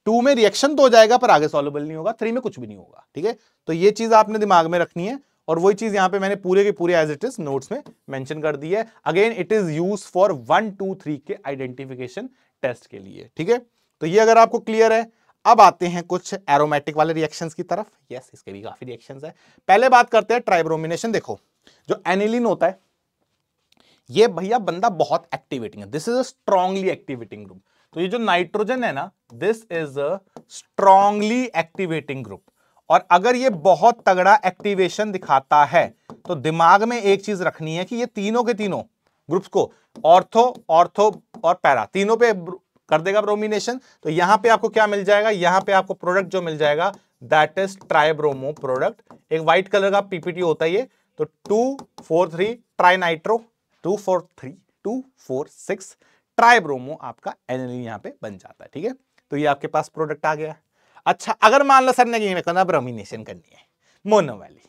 2 में रिएक्शन तो हो जाएगा पर आगे सॉल्युबल नहीं होगा, 3 में कुछ भी नहीं होगा, ठीक है। तो ये चीज आपने दिमाग में रखनी है, और वही चीज यहां पे मैंने पूरे के पूरे एज इट इज नोट्स में मेंशन कर दी है। Again it is use for 1 2 3 के आइडेंटिफिकेशन टेस्ट के लिए, ठीक है। तो ये अगर आपको क्लियर है, अब आते हैं कुछ एरोमेटिक वाले रिएक्शंस की तरफ। यस, इसके भी काफी रिएक्शंस है। पहले बात करते हैं ट्राइब्रोमिनेशन। देखो जो एनिलीन होता है, ये भैया बंदा बहुत एक्टिवेटिंग है, this is a strongly activating group. तो ये जो नाइट्रोजन है ना, this is a strongly activating group, और अगर ये बहुत तगड़ा एक्टिवेशन दिखाता है तो दिमाग में एक चीज रखनी है कि ये तीनों के तीनों ग्रुप्स को ऑर्थो और पैरा तीनों पे कर देगा ब्रोमिनेशन। तो यहां पे आपको क्या मिल जाएगा, यहां पे आपको प्रोडक्ट जो मिल जाएगा दैट इज ट्राइब्रोमो प्रोडक्ट। एक व्हाइट कलर का पीपीटी होता है ये, तो 2,4,3 ट्राइनाइट्रो, 2,4,6 ट्राइब्रोमो आपका एनिलीन यहां पे बन जाता है, ठीक है। तो ये आपके पास प्रोडक्ट आ गया। अच्छा, अगर मान लो सर ने करना ब्रोमिनेशन करनी है मोनो वाली,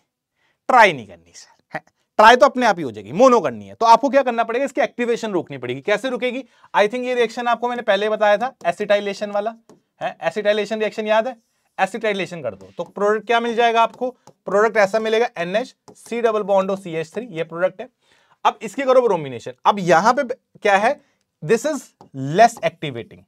ट्राई नहीं करनी सर, ट्राई तो अपने आप ही हो जाएगी, मोनो करनी है, तो आपको क्या करना पड़ेगा, इसकी एक्टिवेशन रोकनी पड़ेगी। कैसे रुकेगी, आई थिंक ये रिएक्शन आपको मैंने पहले बताया था, एसिटाइलेशन वाला है, एसिटाइलेशन रिएक्शन याद है, एसिटाइलेशन कर दो तो प्रोडक्ट क्या मिल जाएगा आपको, प्रोडक्ट ऐसा मिलेगा NH डबल बॉन्ड CH3, ये प्रोडक्ट है। अब इसकी करो ब्रोमिनेशन। अब यहां पे क्या है, दिस इज लेस एक्टिवेटिंग।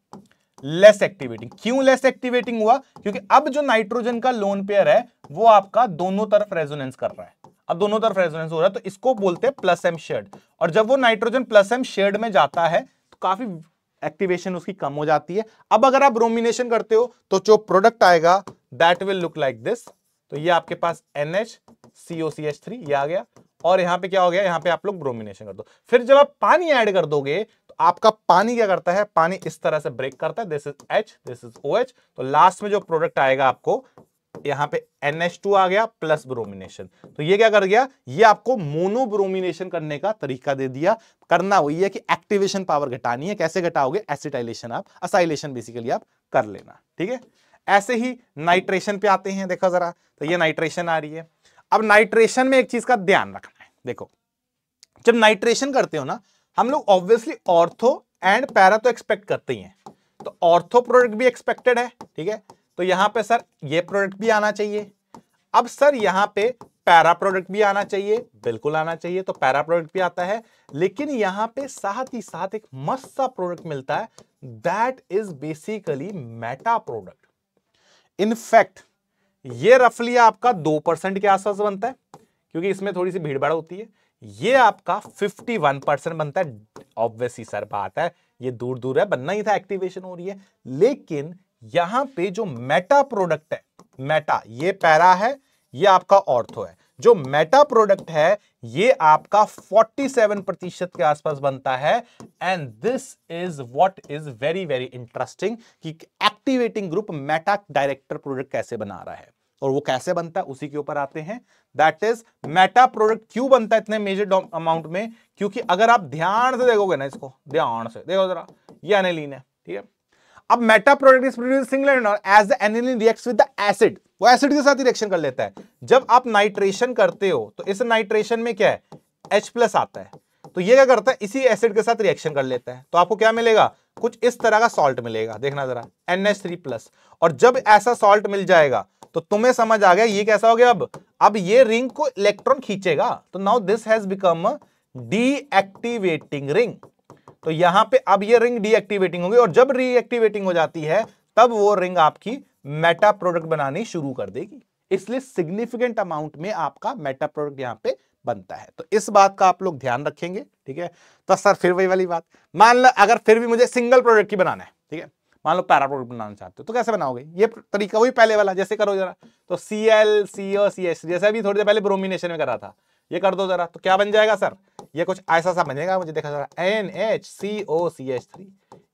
क्यों लेस एक्टिवेटिंग हुआ, क्योंकि अब जो नाइट्रोजन का लोन पेयर है वो आपका दोनों तरफ रेजोनेंस कर रहा है। अब दोनों तरफ रेजोनेंस हो रहा है, तो इसको बोलते हैं प्लस एम शेयर्ड, और जब वो नाइट्रोजन प्लस एम शेयर्ड में जाता है तो काफी एक्टिवेशन उसकी कम हो जाती है। अब अगर आप ब्रोमिनेशन करते हो तो जो प्रोडक्ट आएगा that will look like this. तो ये आपके पास NHCOCH3 ये आ गया, और यहां पे क्या हो गया, यहां पे आप लोग ब्रोमिनेशन कर दो। फिर जब आप पानी ऐड कर दोगे तो आपका पानी क्या करता है, पानी इस तरह से ब्रेक करता है, this is H, this is OH, तो लास्ट में जो प्रोडक्ट आएगा आपको यहां पे NH2 आ गया प्लस ब्रोमिनेशन। तो ये क्या कर गया, ये आपको मोनो ब्रोमिनेशन करने का तरीका दे दिया। करना वही है कि एक्टिवेशन पावर घटानी है, कैसे घटाओगे, एसिटाइलेशन आप असाइलेशन बेसिकली आप कर लेना, ठीक है। ऐसे ही नाइट्रेशन पे आते हैं, देखो जरा, तो ये नाइट्रेशन आ रही है। अब नाइट्रेशन में एक चीज का ध्यान रखना है, देखो जब नाइट्रेशन करते हो ना, हम लोग ऑब्वियसली ऑर्थो एंड पैरा तो एक्सपेक्ट करते ही हैं, तो ऑर्थो प्रोडक्ट भी एक्सपेक्टेड है, ठीक है। तो यहां पे सर ये प्रोडक्ट भी आना चाहिए। अब सर यहां पे पैरा प्रोडक्ट भी आना चाहिए, बिल्कुल आना चाहिए, तो पैरा प्रोडक्ट भी आता है, लेकिन यहां पे साथ ही साथ एक मस्त सा प्रोडक्ट मिलता है, that is basically Meta product. In fact ये रफली आपका 2% के आसपास बनता है, क्योंकि इसमें थोड़ी सी भीड़ भाड़ होती है। ये आपका 51% बनता है। ऑब्वियसली सर बात है, ये दूर दूर है, बनना ही था, एक्टिवेशन हो रही है। लेकिन यहां पे जो मेटा प्रोडक्ट है, मेटा ये पैरा है, ये आपका ऑर्थो है। जो मेटा प्रोडक्ट है ये आपका 47% के आसपास बनता है। And this is what is very very interesting कि activating group meta director product कैसे बना रहा है, और वो कैसे बनता है उसी के ऊपर आते हैं। दैट इज मेटा प्रोडक्ट क्यों बनता है इतने मेजर अमाउंट में, क्योंकि अगर आप ध्यान से देखोगे ना, इसको ध्यान से देखो जरा, ये एनिलीन है, ठीक है। अब meta product is produced single as the aniline reacts with the acid, वो एसिड के साथ ही रिएक्शन कर लेता है। जब आप नाइट्रेशन करते हो तो इस नाइट्रेशन में क्या है, H+ आता है, तो ये क्या करता है, इसी एसिड के साथ रिएक्शन कर लेता है, तो आपको क्या मिलेगा, कुछ इस तरह का सॉल्ट मिलेगा, देखना जरा, NH3+। और जब ऐसा सॉल्ट मिल जाएगा तो तुम्हें समझ आ गया ये कैसा हो गया, अब ये रिंग को इलेक्ट्रॉन खींचेगा, तो now this has become a deactivating ring. तो यहां पे अब ये रिंग डीएक्टिवेटिंग होगी, और जब रीएक्टिवेटिंग हो जाती है तब वो रिंग आपकी मेटा प्रोडक्ट बनानी शुरू कर देगी। इसलिए सिग्निफिकेंट अमाउंट में आपका मेटा प्रोडक्ट यहां पे बनता है। तो इस बात का आप लोग ध्यान रखेंगे, ठीक है। तो सर फिर वही वाली बात, मान लो अगर फिर भी मुझे सिंगल प्रोडक्ट की बनाना है, ठीक है, मान लो पैरा प्रोडक्ट बनाना चाहते हो, तो कैसे बनाओगे? ये तरीका वही पहले वाला, जैसे करो जरा, तो Cl CO CH जैसे अभी थोड़ी देर पहले ब्रोमिनेशन में करा था, ये कर दो जरा, तो क्या बन जाएगा सर? ये कुछ ऐसा सा बनेगा, मुझे देखा जरा, NHCOCH3।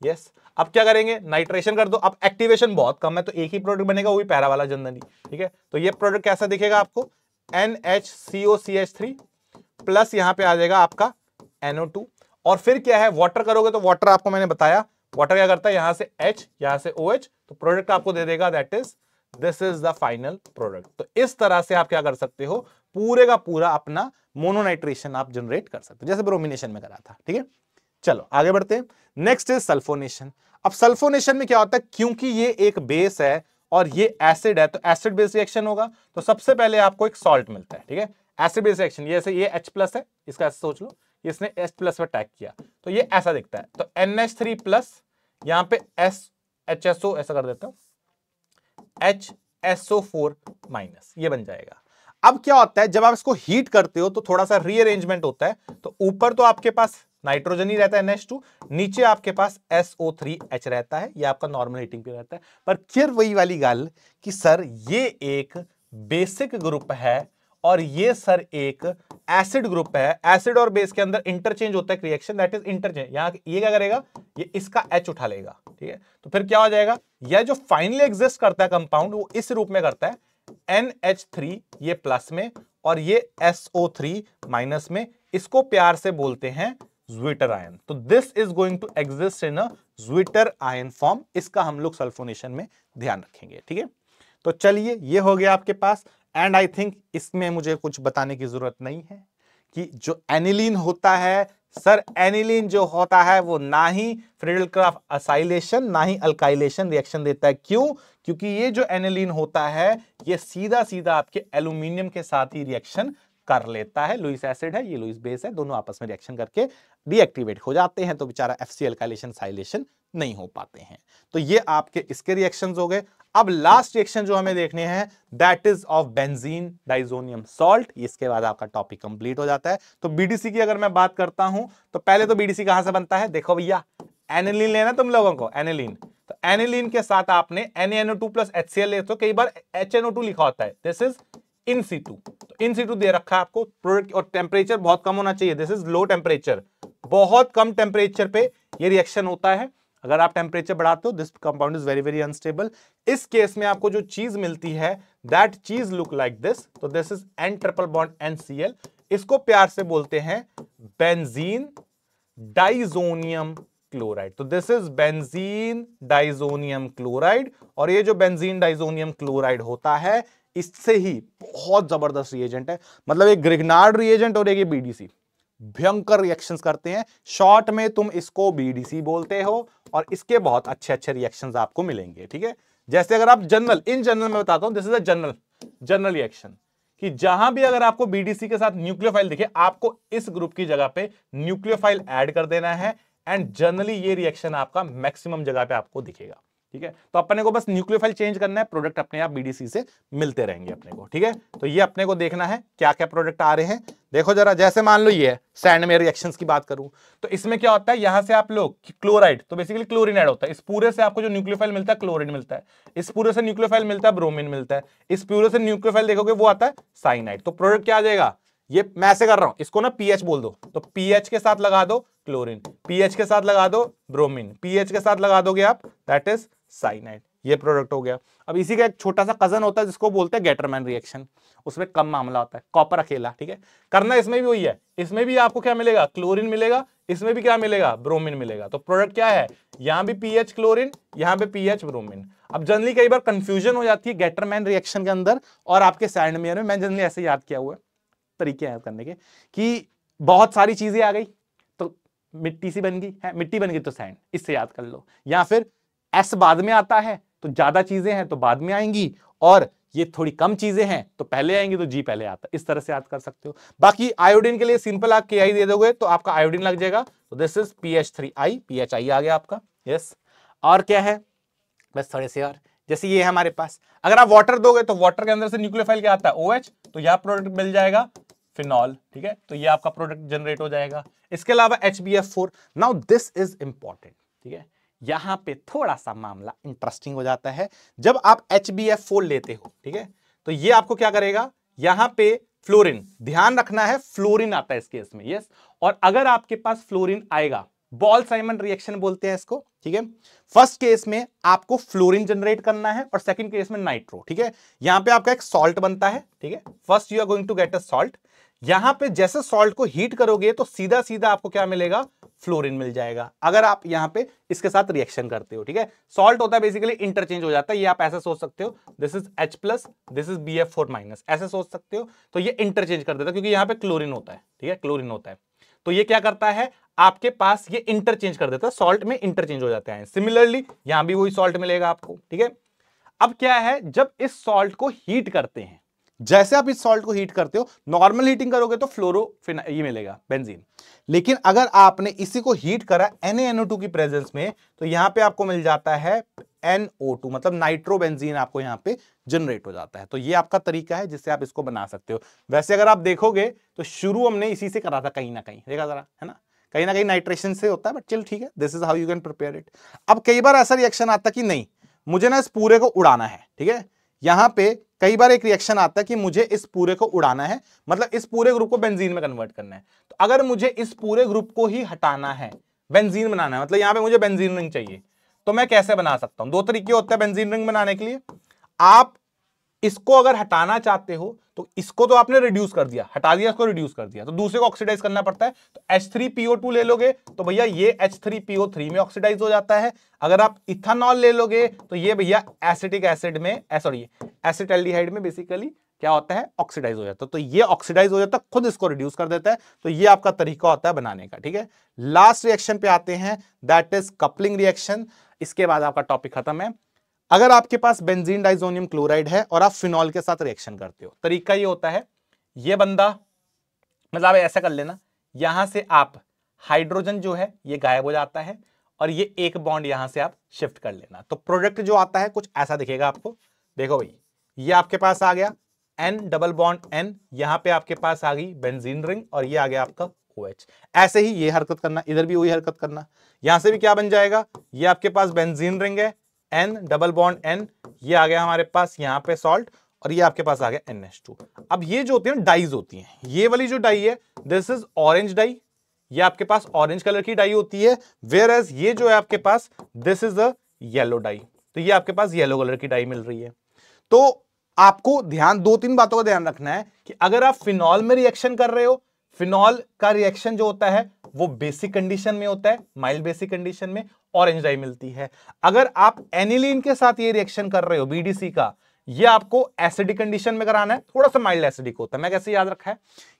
यस, अब क्या करेंगे? नाइट्रेशन कर दो। अब एक्टिवेशन बहुत कम है तो एक ही प्रोडक्ट बनेगा, वो भी पैरा वाला जनरली, ठीक है। तो ये प्रोडक्ट कैसा दिखेगा आपको? NHCOCH3 प्लस यहां पे आ जाएगा आपका NO2, और फिर क्या है, वाटर करोगे तो वाटर आपको मैंने बताया, वाटर क्या करता है, यहां से H यहां से OH, तो प्रोडक्ट आपको दे देगा, that is this is the final product. तो इस तरह से आप क्या कर सकते हो, पूरे का पूरा अपना मोनोनाइट्रेशन आप जनरेट कर सकते हो, जैसे ब्रोमिनेशन में करा था, ठीक है। चलो आगे बढ़ते हैं। Next is sulphonation. अब सल्फोनेशन में क्या होता है, क्योंकि ये एक बेस है और ये एसिड है, तो एसिड बेस रिएक्शन होगा, तो सबसे पहले आपको एक सॉल्ट मिलता है, ठीक है, एसिड बेस रिएक्शन। जैसे ये H+ है, इसका ऐसे सोच लो, इसने H+ पर अटैक किया तो ये ऐसा दिखता है, तो NH3+, यहां पे HSO ऐसा कर देता हूं, HSO4-, ये बन जाएगा। अब क्या होता है, जब आप इसको हीट करते हो तो थोड़ा सा रीअरेंजमेंट होता है, तो ऊपर तो आपके पास नाइट्रोजन ही रहता है NH2, नीचे आपके पास SO3H रहता है, ये आपका नॉर्मल हीटिंग पे रहता है। पर फिर वही वाली गल कि सर ये एक बेसिक ग्रुप है और ये सर एक एसिड ग्रुप है, एसिड और बेस के अंदर इंटरचेंज होता है रिएक्शन, दैट इज इंटरचेंज। यहां ये क्या करेगा, ये इसका H उठा लेगा, ठीक है, तो फिर क्या हो जाएगा, यह जो फाइनली एग्जिस्ट करता है कंपाउंड, वो इस रूप में करता है, NH3 ये प्लस में और ये SO3 माइनस में, इसको प्यार से बोलते हैं ज्विटर आयन। तो this is going to exist in a zwitter ion form, इसका हम लोग सल्फोनेशन में ध्यान रखेंगे, ठीक है। तो चलिए ये हो गया आपके पास, एंड आई थिंक इसमें मुझे कुछ बताने की जरूरत नहीं है कि जो एनिलीन होता है, सर एनिलीन जो होता है वो ना ही फ्रीडल-क्राफ्ट असाइलेशन ना ही अल्काइलेशन रिएक्शन देता है। क्यों? क्योंकि ये जो एनिलीन होता है ये सीधा सीधा आपके एल्यूमिनियम के साथ ही रिएक्शन कर लेता है। लुईस एसिड है, ये लुईस बेस है, दोनों आपस में रिएक्शन करके डीएक्टिवेट हो जाते हैं, तो बेचारा FC अल्काइलेशन साइलेशन नहीं हो पाते हैं। तो ये आपके इसके रिएक्शंस हो गए। अब लास्ट रिएक्शन जो हमें देखने हैं, that is of benzene diazonium salt. इसके बाद आपका टॉपिक कंप्लीट हो जाता है। तो BDC की अगर मैं बात करता हूं तो पहले तो BDC कहां से बनता है, देखो भैया, एनिलीन लेना तुम लोगों को, एनिलीन, तो एनिलीन के साथ आपने NaNO2+ HCl ले, तो कई बार HNO2 लिखा होता है, दिस इज इन सीटू, तो इन सीटू दे रखा है आपको प्रोडक्ट, और टेम्परेचर बहुत कम होना चाहिए, दिस इज लो टेम्परेचर, बहुत कम टेम्परेचर पे ये रिएक्शन होता है। अगर आप टेम्परेचर बढ़ाते हो, this compound is very very unstable. इस केस में आपको जो चीज मिलती है, दैट चीज लुक लाइक दिस, तो दिस इज N+NCl, इसको प्यार से बोलते हैं बेंजीन डाइजोनियम क्लोराइड। तो this is benzene diazonium chloride, और ये जो बेंजीन डाइजोनियम क्लोराइड होता है, इससे ही बहुत जबरदस्त रिएजेंट है, मतलब एक ग्रिग्नार्ड रिएजेंट और एक BDC, भयंकर रिएक्शंस करते हैं। शॉर्ट में तुम इसको BDC बोलते हो, और इसके बहुत अच्छे अच्छे रिएक्शंस आपको मिलेंगे, ठीक है। जैसे अगर आप इन जनरल में बताता हूं, this is a general reaction, कि जहां भी अगर आपको BDC के साथ न्यूक्लियोफाइल दिखे, आपको इस ग्रुप की जगह पे न्यूक्लियोफाइल ऐड कर देना है, एंड जनरली ये रिएक्शन आपका मैक्सिमम जगह पे आपको दिखेगा, ठीक है। तो अपने को बस न्यूक्लियोफाइल चेंज करना है, प्रोडक्ट अपने आप BDC से मिलते रहेंगे अपने को, ठीक है। तो ये अपने को देखना है क्या क्या प्रोडक्ट आ रहे हैं। देखो जरा, जैसे मान लो ये सैंडमेयर रिएक्शंस की बात करूं, तो इसमें क्या होता है, यहां से आप लोग क्लोराइड, तो बेसिकली क्लोरीन ऐड होता है, इस पूरे से आपको जो न्यूक्लियोफाइल मिलता है क्लोरीन मिलता है, इस पूरे से न्यूक्लियोफाइल मिलता है ब्रोमीन मिलता है, इस पूरे से न्यूक्लियोफाइल देखोगे वो आता है साइनाइड। तो प्रोडक्ट क्या आ जाएगा, ये मैं ऐसे कर रहा हूं, इसको ना पीएच बोल दो, तो पीएच के साथ लगा दो क्लोरीन, पीएच के साथ लगा दो ब्रोमीन, पीएच के साथ लगा दोगे आप, दैट इज साइनाइड। ये प्रोडक्ट हो गया। अब इसी का एक छोटा सा कजन होता है जिसको बोलते हैं गेटरमैन रिएक्शन, उसमें कम मामला होता है, कॉपर अकेला, ठीक है। करना इसमें भी वही है, इसमें भी आपको क्या मिलेगा, क्लोरीन मिलेगा, इसमें भी क्या मिलेगा, ब्रोमीन मिलेगा। तो प्रोडक्ट क्या है, यहां भी पीएच क्लोरीन, यहां पे पीएच ब्रोमीन। अब जनरली कई बार कंफ्यूजन हो जाती है गेटरमैन रिएक्शन के अंदर और आपके सैंडमेयर में। मैं जनरली ऐसे याद किया हुआ है तरीके याद करने के, कि बहुत सारी चीजें आ गई तो मिट्टी सी बन गई है, मिट्टी बन गई तो सैंड, इससे याद कर लो। या फिर एस बाद में आता है तो ज्यादा चीजें हैं तो बाद में आएंगी, और ये थोड़ी कम चीजें हैं तो पहले आएंगी तो जी पहले आता है, इस तरह से याद कर सकते हो। बाकी आयोडीन के लिए सिंपल आप KI दे दोगे तो आपका आयोडीन लग जाएगा, तो दिस इज PH3I, PHI आ गया आपका। यस, और क्या है, बस थोड़े से और, जैसे ये है हमारे पास, अगर आप वाटर दोगे तो वाटर के अंदर से न्यूक्लियोफाइल क्या आता है, OH, तो यह प्रोडक्ट मिल जाएगा फिनॉल, ठीक है, तो ये आपका प्रोडक्ट जनरेट हो जाएगा। इसके अलावा HBF4, now this is important, ठीक है, यहां पे थोड़ा सा मामला इंटरेस्टिंग हो जाता है। जब आप HBF4 लेते हो, ठीक है, तो ये आपको क्या करेगा, यहां पे फ्लोरीन, ध्यान रखना है फ्लोरीन आता है इस केस में, यस, और अगर आपके पास फ्लोरीन आएगा, बॉल साइमन रिएक्शन बोलते हैं इसको, ठीक है, फर्स्ट केस में आपको फ्लोरीन जनरेट करना है और सेकंड केस में नाइट्रो, ठीक है, यहां पे आपका एक सॉल्ट बनता है, ठीक है, first you are going to get a salt, यहां पे जैसे सॉल्ट को हीट करोगे तो सीधा सीधा आपको क्या मिलेगा, फ्लोरीन मिल जाएगा, अगर आप यहां पे इसके साथ रिएक्शन करते हो, ठीक है, सॉल्ट होता है बेसिकली इंटरचेंज हो जाता है, ये आप ऐसा सोच सकते हो, this is H+, this is BF4-, ऐसे सोच सकते हो, तो ये इंटरचेंज कर देता है क्योंकि यहां पे क्लोरीन होता है, ठीक है, क्लोरीन होता है, तो ये क्या करता है, आपके पास ये इंटरचेंज कर देता है, सॉल्ट में इंटरचेंज हो जाते हैं। सिमिलरली यहां भी वही सॉल्ट मिलेगा आपको, ठीक है। अब क्या है, जब इस सॉल्ट को हीट करते हैं, जैसे आप इस सॉल्ट को हीट करते हो, नॉर्मल हीटिंग करोगे तो फ्लोरोफिन ये मिलेगा, बेंजीन, लेकिन अगर आपने इसी को हीट करा NaNO2 की प्रेजेंस में, तो यहां पे आपको मिल जाता है NO2, मतलब नाइट्रोबेंजीन आपको यहां पे जनरेट हो जाता है। तो ये आपका तरीका है जिससे आप इसको बना सकते हो। वैसे अगर आप देखोगे तो शुरू हमने इसी से करा था, कहीं ना कहीं देखा जरा, है ना कहीं नाइट्रेशन से होता है, बट चल ठीक है, this is how you can prepare it. अब कई बार ऐसा रिएक्शन आता कि नहीं, मुझे ना इस पूरे को उड़ाना है, ठीक है, यहां पे कई बार एक रिएक्शन आता है कि मुझे इस पूरे को उड़ाना है, मतलब इस पूरे ग्रुप को बेंजीन में कन्वर्ट करना है। तो अगर मुझे इस पूरे ग्रुप को ही हटाना है, बेंजीन बनाना है, मतलब यहां पे मुझे बेंजीन रिंग चाहिए, तो मैं कैसे बना सकता हूं, दो तरीके होते हैं बेंजीन रिंग बनाने के लिए। आप इसको अगर हटाना चाहते हो तो इसको तो आपने रिड्यूस कर दिया, हटा दिया, इसको रिड्यूस कर दिया, तो दूसरे को ऑक्सीडाइज करना पड़ता है, तो H3PO2 ले लोगे तो भैया ये H3PO3 में ऑक्सीडाइज हो जाता है। अगर आप इथेनॉल ले लोगे तो ये भैया एसिटिक एसिड में, सॉरी एसिटाल्डिहाइड में बेसिकली क्या होता है, ऑक्सीडाइज हो जाता है, तो ये ऑक्सीडाइज हो जाता है, खुद इसको रिड्यूस कर देता है। तो ये आपका तरीका होता है बनाने का, ठीक है। लास्ट रिएक्शन पे आते हैं, दैट इज कपलिंग रिएक्शन। इसके बाद आपका टॉपिक खत्म है। अगर आपके पास बेंजीन डाइजोनियम क्लोराइड है और आप फिनॉल के साथ रिएक्शन करते हो, तरीका ये होता है, ये बंदा, मतलब ऐसा कर लेना, यहां से आप हाइड्रोजन जो है ये गायब हो जाता है और ये एक बॉन्ड यहां से आप शिफ्ट कर लेना, तो प्रोडक्ट जो आता है कुछ ऐसा दिखेगा आपको। देखो भाई, ये आपके पास आ गया N डबल बॉन्ड N, यहां पे आपके पास आ गई बेंजीन रिंग और ये आ गया आपका OH। ऐसे ही ये हरकत करना, इधर भी वही हरकत करना, यहां से भी क्या बन जाएगा, ये आपके पास बेंजीन रिंग है, N डबल बॉन्ड N, ये आ गया हमारे पास यहाँ पे सॉल्ट और ये आपके पास आ गया NH2। अब ये जो होती है ना डाइज होती हैं, ये वाली जो डाई है दिस इज ऑरेंज डाई, ये आपके पास ऑरेंज कलर की डाई होती है, वेयर एज ये जो है आपके पास this is a yellow dye, तो ये आपके पास येलो कलर की डाई मिल रही है। तो आपको ध्यान, दो तीन बातों का ध्यान रखना है कि अगर आप फिनॉल में रिएक्शन कर रहे हो, फिनॉल का रिएक्शन जो होता है वो बेसिक कंडीशन में होता है, माइल्ड बेसिक कंडीशन में ऑरेंज डाई मिलती है। अगर आप एनिलीन के साथ ये रिएक्शन कर रहे हो BDC का, ये आपको एसिडिक कंडीशन में कराना है, थोड़ा सा माइल्ड एसिडिक होता है। मैं कैसे याद रखा है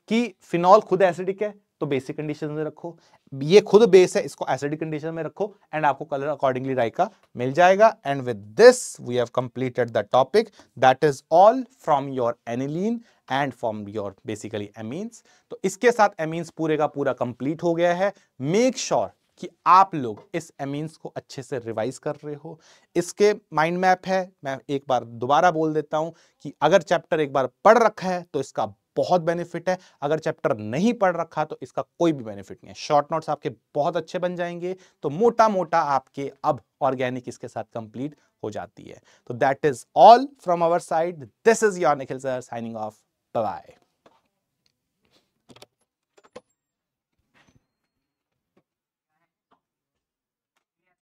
कि फिनॉल खुद एसिडिक है तो बेसिक कंडीशन में रखो, ये खुद बेस है, इसको एसिडिक कंडीशन में रखो एंड आपको कलर अकॉर्डिंगली राइका मिल जाएगा। And with this we have completed the topic, that is all from your aniline and from your basically amines. तो इसके साथ एमीन्स पूरे का पूरा कंप्लीट हो गया है। मेक श्योर कि आप लोग इस एमीन्स को अच्छे से रिवाइज कर रहे हो। इसके माइंड मैप है, मैं एक बार दोबारा बोल देता हूं कि अगर चैप्टर एक बार पढ़ रखा है तो इसका बहुत बेनिफिट है, अगर चैप्टर नहीं पढ़ रखा तो इसका कोई भी बेनिफिट नहीं है। शॉर्ट नोट्स आपके बहुत अच्छे बन जाएंगे, तो मोटा मोटा आपके अब ऑर्गेनिक इसके साथ कंप्लीट हो जाती है। तो that is all from our side, this is your Nikhil sir signing off, bye bye.